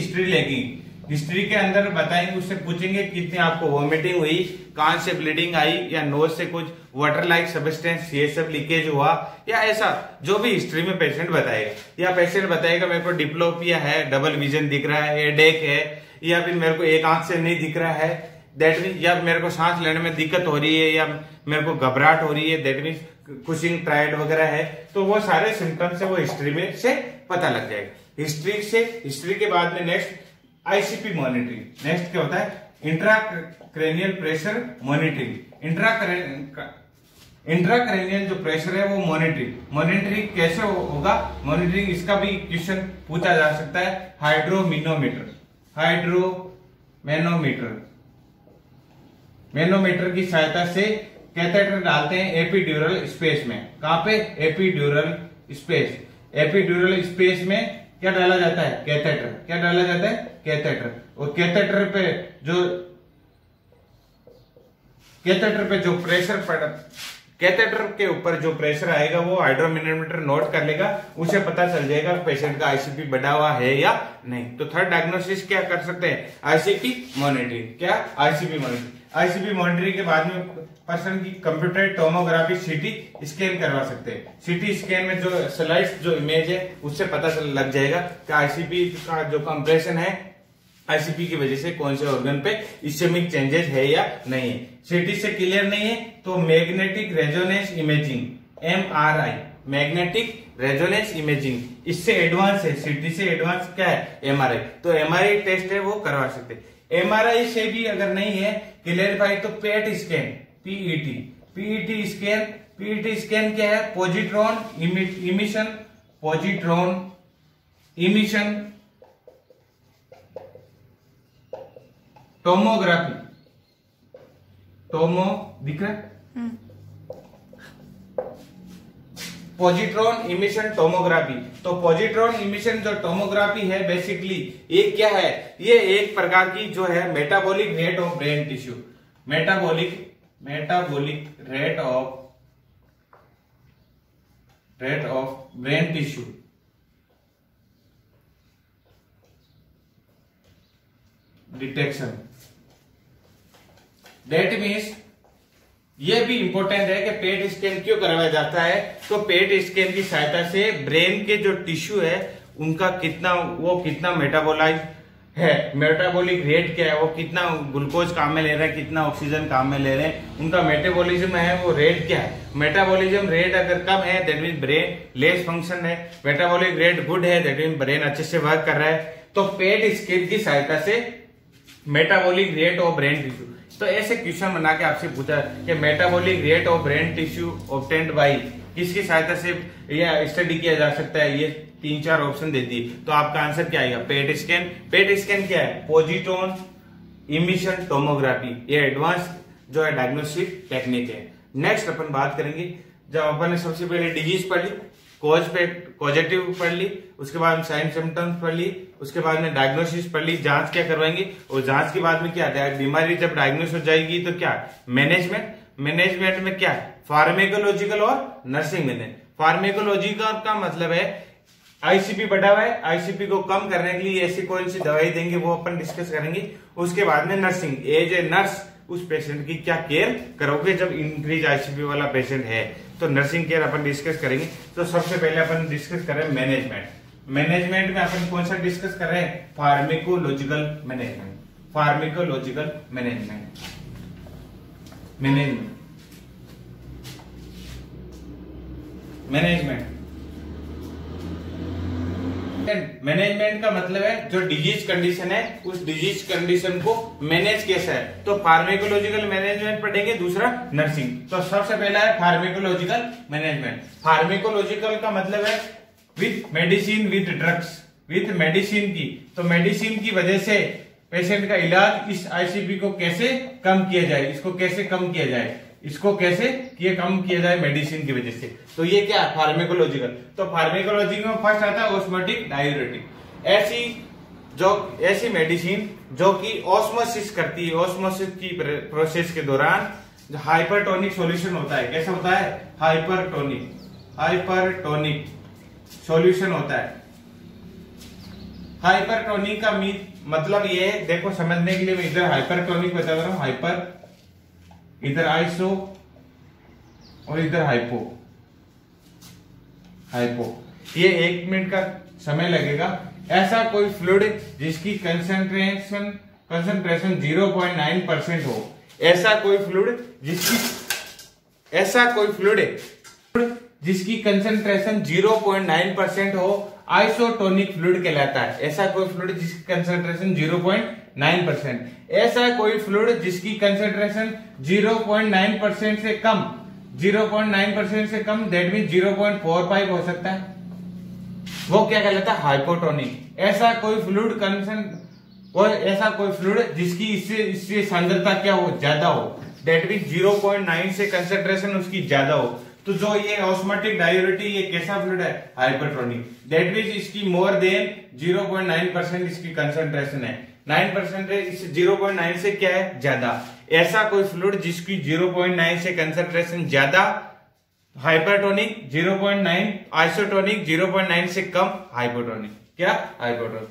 Speaker 1: हिस्ट्री के अंदर बताएंगे, उससे पूछेंगे कितनी आपको वॉमिटिंग हुई, कान से ब्लीडिंग आई या नोज से कुछ वाटर लाइक सब्सटेंस ये सब लीकेज हुआ, या ऐसा जो भी हिस्ट्री में पेशेंट बताएगा। या पेशेंट बताएगा मेरे को डिप्लोपिया है, डबल विजन दिख रहा है, हेडेक है, या फिर मेरे को एक आंख से नहीं दिख रहा है, दैट मीन, या मेरे को सांस लेने में दिक्कत हो रही है, या मेरे को घबराहट हो रही है, दैट मीन कुशिंग ट्रायड वगैरह है। तो वो सारे सिम्टम्स है वो हिस्ट्री में से पता लग जाएगा। हिस्ट्री के बाद में नेक्स्ट आईसीपी मॉनिटरिंग। नेक्स्ट क्या होता है, इंट्राक्रेनियल प्रेशर मॉनिटरिंग। इंट्राक्रेनियल जो प्रेशर है वो मॉनिटरिंग कैसे होगा, मॉनिटरिंग इसका भी क्वेश्चन पूछा जा सकता है। मैनोमीटर की सहायता से कैथेटर डालते हैं एपिड्यूरल स्पेस में। कहां पे, एपिड्यूरल स्पेस में क्या डाला जाता है, कैथेटर। और कैथेटर पे जो प्रेशर कैथेटर के ऊपर जो प्रेशर आएगा वो हाइड्रोमीटर नोट कर लेगा, उसे पता चल जाएगा पेशेंट का आईसीपी बढ़ा हुआ है या नहीं। तो थर्ड डायग्नोसिस क्या कर सकते हैं, आईसीपी मॉनिटरिंग। आईसीपी मॉनिटरिंग के बाद में पर्सन की कंप्यूटर टोमोग्राफी सीटी स्कैन करवा सकते हैं। सीटी स्कैन में जो स्लाइड्स जो इमेज है उससे पता लग जाएगा कि आईसीपी का जो कंप्रेशन है आईसीपी की वजह से कौन से ऑर्गन पे इस्केमिक चेंजेस है या नहीं है। सीटी से क्लियर नहीं है तो मैग्नेटिक रेजोनेंस इमेजिंग, एमआरआई, इससे एडवांस है। सीटी से एडवांस क्या है, एमआरआई। तो एमआरआई टेस्ट है वो करवा सकते हैं। एमआरआई से भी अगर नहीं है क्लियरिफाई तो पेट स्कैन, पीईटी स्कैन क्या है, पॉजिट्रॉन इमिशन टोमोग्राफी, दिख रहा है, पॉजिट्रॉन इमिशन टोमोग्राफी। तो पॉजिट्रॉन इमिशन जो टोमोग्राफी है बेसिकली ये क्या है, ये एक प्रकार की जो है metabolic rate of brain tissue, metabolic rate of brain tissue detection. That means ये भी इंपॉर्टेंट है कि पेट स्कैन क्यों करवाया जाता है। तो पेट स्कैन की सहायता से ब्रेन के जो टिश्यू है उनका कितना मेटाबोलाइज है, मेटाबॉलिक रेट क्या है, वो कितना ग्लूकोज काम में ले रहे हैं, कितना ऑक्सीजन काम में ले रहे हैं, उनका मेटाबॉलिज्म है वो रेट क्या है। मेटाबॉलिज्म रेट अगर कम है that mean brain less function है, मेटाबॉलिक रेट गुड है दैट मीन ब्रेन अच्छे से वर्क कर रहा है। तो पेट स्कैन की सहायता से metabolic rate of brain tissue, तो ऐसे क्वेश्चन बना के आपसे पूछा कि metabolic rate of brain tissue obtained by, किसकी सहायता से यह स्टडी किया जा सकता है। ये 3-4 ऑप्शन दे दी तो आपका आंसर क्या आएगा, पेट स्कैन। पेट स्कैन क्या है, पॉजिट्रॉन इमिशन टोमोग्राफी, ये एडवांस जो है डायग्नोस्टिक टेक्निक है। नेक्स्ट अपन बात करेंगे, जब अपन ने सबसे पहले डिजीज पढ़ ली, कॉजेटिव पढ़ ली, उसके बाद साइन सिम्टम्स पढ़ ली, उसके बाद में डायग्नोसिस पढ़ ली, जांच क्या करवाएंगे, और जांच के बाद में क्या है, बीमारी जब डायग्नोस हो जाएगी तो क्या मैनेजमेंट में क्या है, फार्मेकोलॉजिकल और नर्सिंग मैनेजमेंट। फार्मेकोलॉजिकल का मतलब है आईसीपी बढ़ा हुआ है, आईसीपी को कम करने के लिए ऐसी कौन सी दवाई देंगे वो अपन डिस्कस करेंगे। उसके बाद में नर्सिंग, एज ए नर्स उस पेशेंट की क्या केयर करोगे जब इंक्रीज आईसीपी वाला पेशेंट है, तो नर्सिंग केयर अपन डिस्कस करेंगे। तो सबसे पहले अपन डिस्कस कर रहे हैं मैनेजमेंट। मैनेजमेंट में अपन कौन सा डिस्कस कर रहे हैं, pharmacological management. Pharmacological management, management management का मतलब है जो डिजीज कंडीशन है उस डिजीज कंडीशन को मैनेज कैसा है, तो फार्मेकोलॉजिकल मैनेजमेंट पढ़ेंगे। दूसरा नर्सिंग। तो सबसे पहला है फार्मेकोलॉजिकल मैनेजमेंट। फार्मेकोलॉजिकल का मतलब है with medicine with drugs, with medicine की, तो मेडिसिन की वजह से पेशेंट का इलाज, इस आईसीपी को कैसे कम किया जाए, इसको कैसे कम किया जाए, इसको कैसे कम किया जाए मेडिसिन की वजह से। तो ये क्या है फार्मेकोलॉजिकल। तो फार्मेकोलॉजी में फर्स्ट आता है ऑस्मोटिक डायूरेटिक। ऐसी मेडिसिन जो कि ऑस्मोसिस करती है, ऑस्मोसिस की प्रोसेस के दौरान जो हाइपरटोनिक सॉल्यूशन होता है, कैसा होता है, हाइपरटोनिक सॉल्यूशन होता है। हाइपरटोनिक का मतलब ये है, देखो समझने के लिए मैं इधर हाइपरटोनिक बता रहा हूं, हाइपर, इधर आइसो और इधर हाइपो। ये 1 मिनट का समय लगेगा। ऐसा कोई फ्लूइड जिसकी कंसंट्रेशन 0.9% हो, ऐसा कोई फ्लूइड जिसकी कंसंट्रेशन 0.9% हो, आइसोटोनिक फ्लूइड कहलाता है। ऐसा कोई फ्लूइड जिसकी कंसंट्रेशन 0.9%, ऐसा कोई फ्लूइड जिसकी कंसंट्रेशन 0.9% से कम, 0.9% से कम, दैट मीन 0.45 हो सकता है, वो क्या कहलाता है, हाइपोटोनिक। ऐसा कोई फ्लूइड जिसकी इससे सांद्रता क्या हो, ज्यादा हो, दैट मीन 0.9 से कंसंट्रेशन उसकी ज्यादा हो। तो जो ये ऑस्मोटिक डायूरेटिक ये कैसा फ्लूइड है, हाइपरटोनिक, दैट मीन इसकी मोर देन 0.9% इसकी कंसंट्रेशन है, 9% है, इस 0.9 से क्या है, ज्यादा। ऐसा कोई फ्लूइड जिसकी 0.9 से कंसंट्रेशन ज्यादा, हाइपरटोनिक 0.9, आइसोटोनिक 0.9 से कम, हाइपोटोनिक, क्या, हाइपोटोनिक।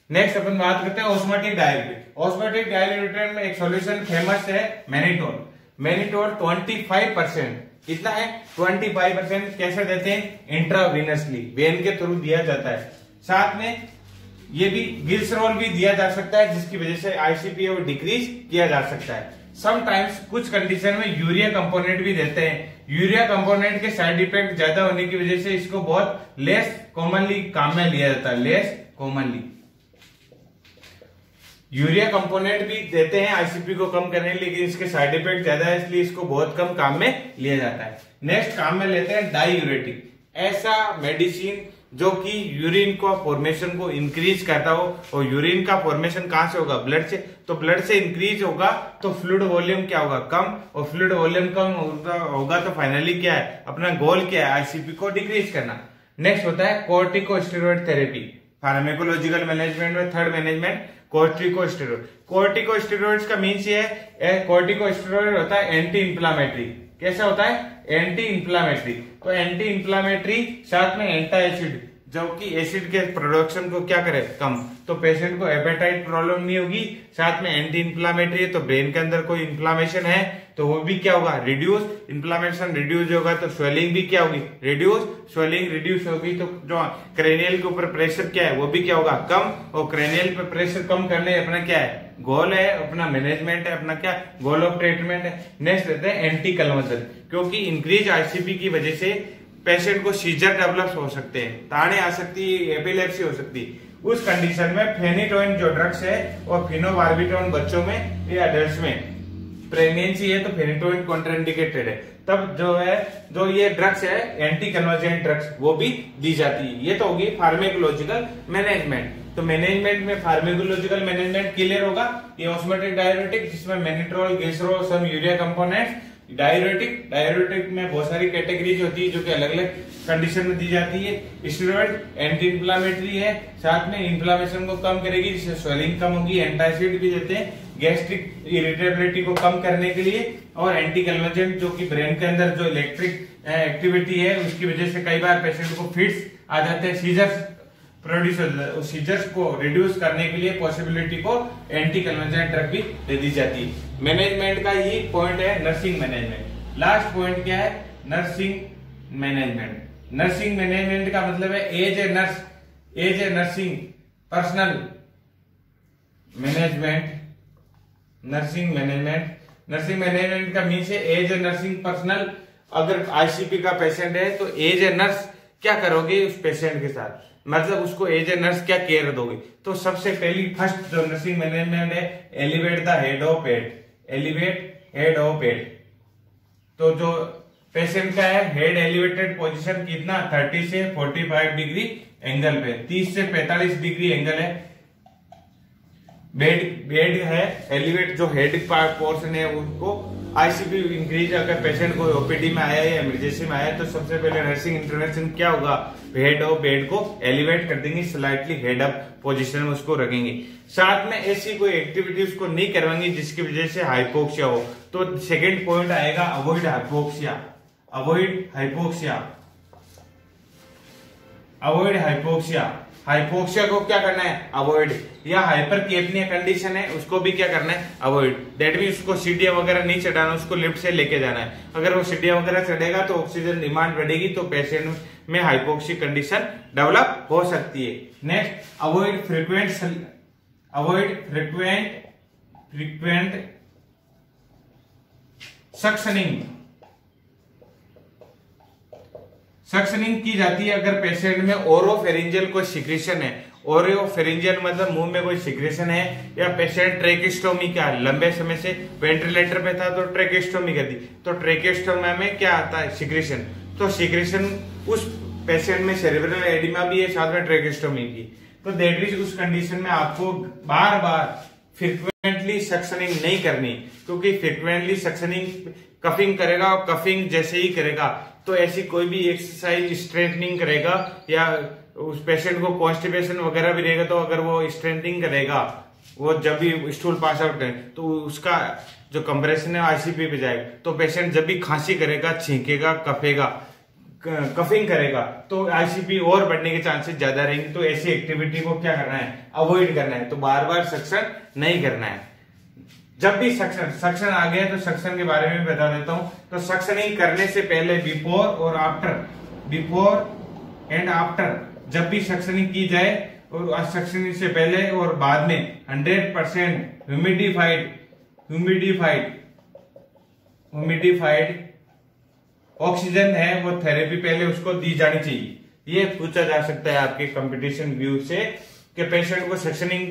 Speaker 1: नेक्स्ट अपन बात करते हैं ऑस्मोटिक डायूरेटिक। ऑस्मोटिक डायूरेटिक में एक सॉल्यूशन फेमस है मैनिटोल। मैनिटोल 25%, कितना है, 25% कैसे देते हैं, इंट्रावेनसली, वेन के थ्रू दिया जाता है। साथ में ये भी ग्लिसरॉल भी दिया जा सकता है, जिसकी वजह से आईसीपी वो डिक्रीज किया जा सकता है। समटाइम्स कुछ कंडीशन में यूरिया कंपोनेंट भी देते हैं। यूरिया कंपोनेंट के साइड इफेक्ट ज्यादा होने की वजह से इसको बहुत लेस कॉमनली काम में लिया जाता है, लेस कॉमनली। यूरिया कंपोनेंट भी देते हैं आईसीपी को कम करने, लेकिन इसके साइड इफेक्ट ज्यादा है, इसलिए इसको बहुत कम काम में लिया जाता है। नेक्स्ट काम में लेते हैं डायूरेटिक। ऐसा मेडिसिन जो कि यूरिन का फॉर्मेशन को इंक्रीज करता हो, और यूरिन का फॉर्मेशन कहां से होगा, ब्लड से, तो ब्लड से इंक्रीज होगा तो फ्लूइड वॉल्यूम क्या होगा, कम, और फ्लूइड वॉल्यूम कम होगा तो फाइनली क्या है, अपना गोल क्या है, आईसीपी को डिक्रीज करना। नेक्स्ट होता है कोर्टिकोस्टेरॉइड थेरेपी। फार्मेकोलॉजिकल मैनेजमेंट में थर्ड मैनेजमेंट कोर्टिकोस्टेरॉइड। कोर्टिकोस्टेरॉइड्स का मीन्स ये है, कोर्टिकोस्टेरॉइड होता है एंटी इंफ्लामेटरी। कैसा होता है, एंटी इंफ्लामेटरी। तो एंटी इंफ्लामेटरी साथ में एंटी एसिड, जो कि एसिड के प्रोडक्शन को क्या करे, कम, तो पेशेंट को हेपेटाइट प्रॉब्लम नहीं होगी। साथ में एंटी इंफ्लामेटरी है, तो ब्रेन के अंदर कोई इंफ्लामेशन है तो वो भी क्या होगा, रिड्यूस। इंफ्लामेशन रिड्यूस होगा तो स्वेलिंग भी क्या होगी, रिड्यूस। स्वेलिंग रिड्यूस होगी तो जो क्रेनियल के ऊपर प्रेशर क्या है वो भी क्या होगा, कम, और क्रेनियल पे प्रेशर कम करने अपना क्या है, गोल है, अपना मैनेजमेंट है, अपना क्या गोल ऑफ ट्रीटमेंट है। नेक्स्ट रहते हैं एंटी कन्वर्जन, क्योंकि इंक्रीज आईसीपी की वजह से पेशेंट को सीजर डेवलप हो सकते हैं, ताड़े आ सकती है, एपिलेप्सी हो सकती है। उस कंडीशन में फेनिटोइन जो ड्रग्स है और फिनोबार्बिटोन बच्चों में या एडल्ट्स में, प्रेगनेंसी है तो फेनिटोइन कॉन्ट्राइंडिकेटेड है, तब जो है जो ये ड्रग्स है एंटी कन्वर्जेंट ड्रग्स वो भी दी जाती है। ये तो होगी फार्मेकोलॉजिकल मैनेजमेंट। तो मैनेजमेंट में फार्मेकोलॉजिकल मैनेजमेंट क्लियर होगा। ये ऑस्मोटिक डायूरेटिक जिसमें मैनिट्रोल, ग्लिसरॉल, सम यूरिया कंपोनेंट्स। डायूरेटिक में बहुत सारी कैटेगरीज होती है जो कि अलग अलग कंडीशन में दी जाती है। स्टेरॉइड एंटी इंफ्लामेटरी है, साथ में इंफ्लामेशन को कम करेगी जिससे स्वेलिंग कम होगी। एंटासिड भी देते हैं गैस्ट्रिक इरिटेबिलिटी को कम करने के लिए, और एंटी कन्वर्जेंट जो कि ब्रेन के अंदर जो इलेक्ट्रिक एक्टिविटी है उसकी वजह से कई बार पेशेंट को फिट्स आ जाते हैं, सीजर्स प्रोड्यूस होता है, उस सीजर्स को रिड्यूस करने के लिए पॉसिबिलिटी को एंटी कन्वर्जेंट ड्रग भी दे दी जाती है। मैनेजमेंट का ही पॉइंट है नर्सिंग मैनेजमेंट। लास्ट पॉइंट क्या है? Nursing management. नर्सिंग मैनेजमेंट का मतलब है as a nurse, as a nursing personnel management. Nursing management, nursing management का मीन्स है एज ए नर्सिंग पर्सनल। अगर आईसीपी का पेशेंट है तो एज ए नर्स क्या करोगे उस पेशेंट के साथ, मतलब उसको एज ए नर्स क्या केयर दोगे। तो सबसे पहली फर्स्ट जो नर्सिंग मैनेजमेंट है, elevate the head of head, elevate head of head. तो जो पेशेंट का है हेड एलिवेटेड पोजीशन कितना, 30 से 45 डिग्री एंगल पे, 30 से 45 डिग्री एंगल है। बेड है एलिवेट, जो हेड पोर्शन है उसको आईसीपी इंक्रीज। अगर पेशेंट को ओपीडी में आया है, इमरजेंसी में आया है, तो सबसे पहले नर्सिंग इंटरवेंशन क्या होगा, हेड ऑफ बेड को एलिवेट कर देंगे, स्लाइटली हेड अप पोजीशन में उसको रखेंगे। साथ में ऐसी कोई एक्टिविटी उसको नहीं करवाएंगे जिसकी वजह से हाइपोक्सिया हो। तो सेकेंड पॉइंट आएगा avoid hypoxia, avoid hypoxia, avoid hypoxia. Hypoxia को क्या करना है, अवॉइड। या हाइपर केपनिया कंडीशन है उसको भी क्या करना है, अवॉइड। दैट मीन उसको सीढ़ियां वगैरह नहीं चढ़ाना, उसको लिफ्ट से लेके जाना है। अगर वो सीढ़ियां वगैरह चढ़ेगा तो ऑक्सीजन डिमांड बढ़ेगी, तो पेशेंट में हाइपोक्सिक कंडीशन डेवलप हो सकती है। Next, avoid frequent, avoid frequent suctioning. Suctioning की जाती है अगर पेशेंट में ओरोफेरिंजियल कोई सिक्रेशन है। ओरोफेरिंजियल मतलब मुंह में कोई सिक्रेशन है, या पेशेंट ट्रेकिस्टोमी का लंबे समय से वेंटिलेटर पे था तो ट्रेकिस्टोमी कर दी, तो ट्रेकिस्टोमी में क्या आता है, सिक्रेशन। तो सिक्रेशन उस पेशेंट में सेरेब्रल एडिमा भी है, साथ में ट्रेकिस्टोमी की। तो दैट इज उस कंडीशन में आपको बार बार फ्रिक्वेंटली सक्शनिंग नहीं करनी, क्योंकि फ्रिक्वेंटली सक्शनिंग कफिंग करेगा, और कफिंग जैसे ही करेगा तो ऐसी कोई भी एक्सरसाइज स्ट्रेंथनिंग करेगा, या उस पेशेंट को कॉन्स्टिपेशन वगैरह भी रहेगा, तो अगर वो स्ट्रेंथनिंग करेगा, वो जब भी स्टूल पास आउट करे तो उसका जो कंप्रेशन है आईसीपी पे जाएगा। तो पेशेंट जब भी खांसी करेगा, छींकेगा, कफेगा, कफिंग करेगा, तो आईसीपी और बढ़ने के चांसेस ज्यादा रहेंगे। तो ऐसी एक्टिविटी को क्या करना है, अवॉइड करना है। तो बार बार सक्शन नहीं करना है। जब भी सक्शन आ गया तो सक्शन के बारे में बता देता हूं। तो सक्शनिंग करने से पहले बिफोर और आफ्टर, बिफोर एंड आफ्टर, जब भी सक्शनिंग की जाए, और सक्शनिंग से पहले और बाद में 100% ह्यूमिडिफाइड ऑक्सीजन है वो थेरेपी पहले उसको दी जानी चाहिए। ये पूछा जा सकता है आपके कंपटीशन व्यू से कि पेशेंट को सक्शनिंग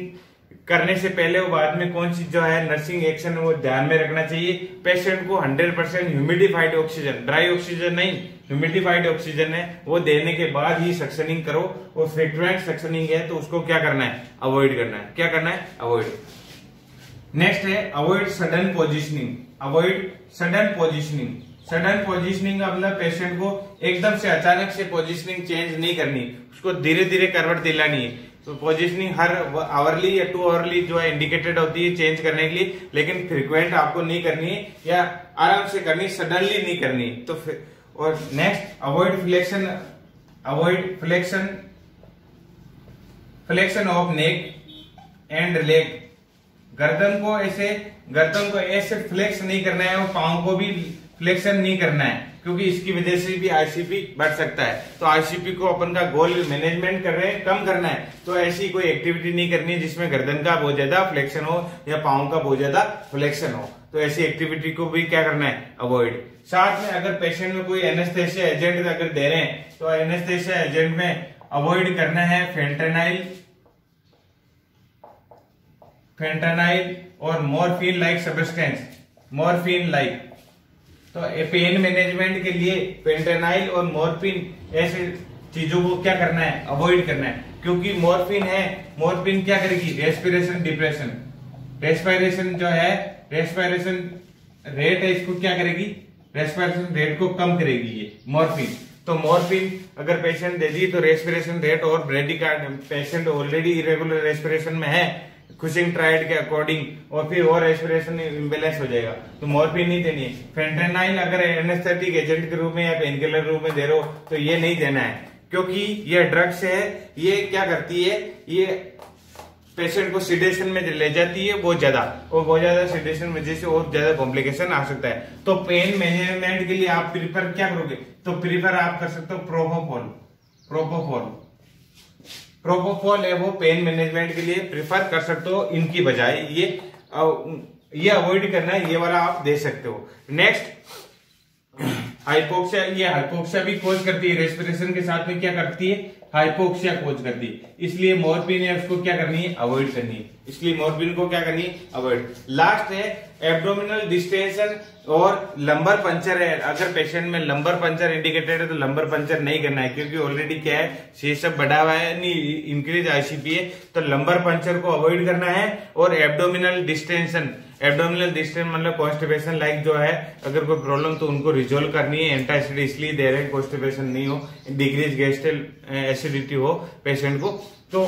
Speaker 1: करने से पहले और बाद में कौन सी जो है नर्सिंग एक्शन वो ध्यान में रखना चाहिए। पेशेंट को 100% ह्यूमिडिफाइड ऑक्सीजन, ड्राई ऑक्सीजन नहीं, ह्यूमिडिफाइड ऑक्सीजन है वो देने के बाद ही सक्शनिंग करो। और फ्रीक्वेंट सक्शनिंग है तो उसको क्या करना है, अवॉइड करना है। क्या करना है, अवॉइड। नेक्स्ट है avoid sudden positioning, avoid sudden positioning. Sudden positioning का मतलब पेशेंट को एकदम से अचानक से पोजिशनिंग चेंज नहीं करनी, उसको धीरे धीरे करवट दिलानी है। तो पोजिशनिंग हर आवरली या 2 आवरली जो है इंडिकेटेड होती है चेंज करने के लिए, लेकिन फ्रीक्वेंट आपको नहीं करनी है, या आराम से करनी, सडनली नहीं करनी। तो फिर और next avoid flexion, avoid flexion of neck and leg. गर्दन को ऐसे फ्लेक्स नहीं करना है, और पांव को भी फ्लेक्शन नहीं करना है, क्योंकि इसकी वजह से भी आईसीपी बढ़ सकता है। तो आईसीपी को अपन का गोल मैनेजमेंट कर रहे हैं, कम करना है, तो ऐसी कोई एक्टिविटी नहीं करनी है जिसमें गर्दन का बहुत ज्यादा फ्लेक्शन हो या पांव का बहुत ज्यादा फ्लेक्शन हो। तो ऐसी एक्टिविटी को भी क्या करना है, अवॉइड। साथ में अगर पेशेंट में कोई एनेस्थेसिया एजेंट अगर दे रहे हैं तो एनेस्थेसिया एजेंट में अवॉइड करना है फेंटानाइल और morphine like substance, morphine like. तो पेन मैनेजमेंट के लिए फेंटानाइल और मॉर्फिन ऐसे चीजों को क्या करना है, अवॉइड करना है। क्योंकि मॉर्फिन है, मॉर्फिन क्या करेगी, रेस्पिरेशन डिप्रेशन, रेस्पिरेशन जो है, रेस्पिरेशन रेट है इसको क्या करेगी, रेस्पिरेशन रेट को कम करेगी ये मॉर्फिन। तो मॉर्फिन अगर पेशेंट दे दी तो रेस्पिरेशन रेट और ब्रेडिकार्ड, पेशेंट ऑलरेडी इरेगुलर रेस्पिरेशन में है, कुशिंग ट्राइड के अकॉर्डिंग और फिर और रेस्पिरेशन इम्बेलेंस हो जाएगा, तो मॉर्फिन नहीं देनी है। फेंटेनाइल अगर एनेस्थेटिक एजेंट के रूप में या पेन किलर रूप में दे रहे हो तो ये नहीं देना है, क्योंकि ये ड्रग्स है, ये क्या करती है, ये पेशेंट को सिडेशन में ले जाती है बहुत ज्यादा, और बहुत ज्यादा सिडेशन में वजह से और ज्यादा कॉम्प्लिकेशन आ सकता है। तो पेन मैनेजमेंट के लिए आप प्रीफर क्या करोगे, तो प्रीफर आप कर सकते हो प्रोपोफॉल। प्रोपोफॉल है वो पेन मैनेजमेंट के लिए प्रीफर कर सकते हो, इनकी बजाय ये अवॉइड करना है, ये वाला आप दे सकते हो। नेक्स्ट हाइपोक्सिया, ये हाइपोक्सिया भी कोज करती है, रेस्पिरेशन के साथ में क्या करती है, हाइपोक्सिया कोज करती है, इसलिए मॉर्फिन है उसको क्या करनी है, अवॉइड करनी है, इसलिए मॉर्फिन को क्या करनी है, अवॉइड। लास्ट है एब्डोमिनल डिस्टेंशन और लंबर पंचर है। अगर पेशेंट में लंबर पंचर इंडिकेटेड है तो लंबर पंचर नहीं करना है, क्योंकि ऑलरेडी क्या है, शीर्षक बढ़ा हुआ है, नहीं इंक्रीज आईसीपी है, तो लंबर पंचर को अवॉइड करना है। और एब्डोमिनल डिस्टेंशन मतलब कॉन्स्टिपेशन लाइक जो है, अगर कोई प्रॉब्लम तो उनको रिजोल्व करनी है, एंटासिड इसलिए दे रहे हैं कॉन्स्टिपेशन नहीं हो, डिक्रीज गैस्ट्रल एसिडिटी हो पेशेंट को, तो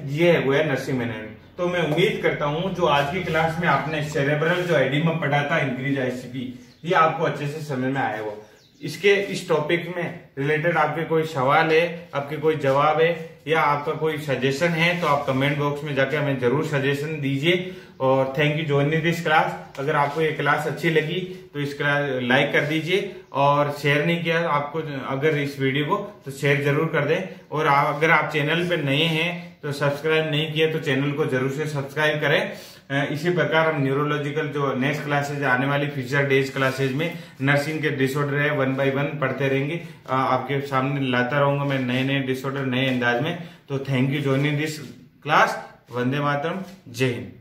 Speaker 1: ये है वो है नर्सिंग मैनेजमेंट। तो मैं उम्मीद करता हूं जो आज की क्लास में आपने सेरेब्रल जो एडिमा पढ़ा था, इंक्रीज आईसीपी, ये आपको अच्छे से समझ में आया हो। इसके इस टॉपिक में रिलेटेड आपके कोई सवाल है, आपके कोई जवाब है या आपका कोई सजेशन है तो आप कमेंट बॉक्स में जाके हमें जरूर सजेशन दीजिए। और thank you joining this class. अगर आपको ये क्लास अच्छी लगी तो इस क्लास लाइक कर दीजिए, और शेयर नहीं किया आपको अगर इस वीडियो को तो शेयर जरूर कर दें। और अगर आप चैनल पे नए हैं तो सब्सक्राइब नहीं किया तो चैनल को जरूर से सब्सक्राइब करें। इसी प्रकार हम न्यूरोलॉजिकल जो नेक्स्ट क्लासेज आने वाली फ्यूचर डेज क्लासेज में नर्सिंग के डिसऑर्डर है 1 by 1 पढ़ते रहेंगे, आपके सामने लाता रहूंगा मैं नए नए डिसऑर्डर नए अंदाज में। तो thank you joining this class. Vande Mataram, Jai Hind.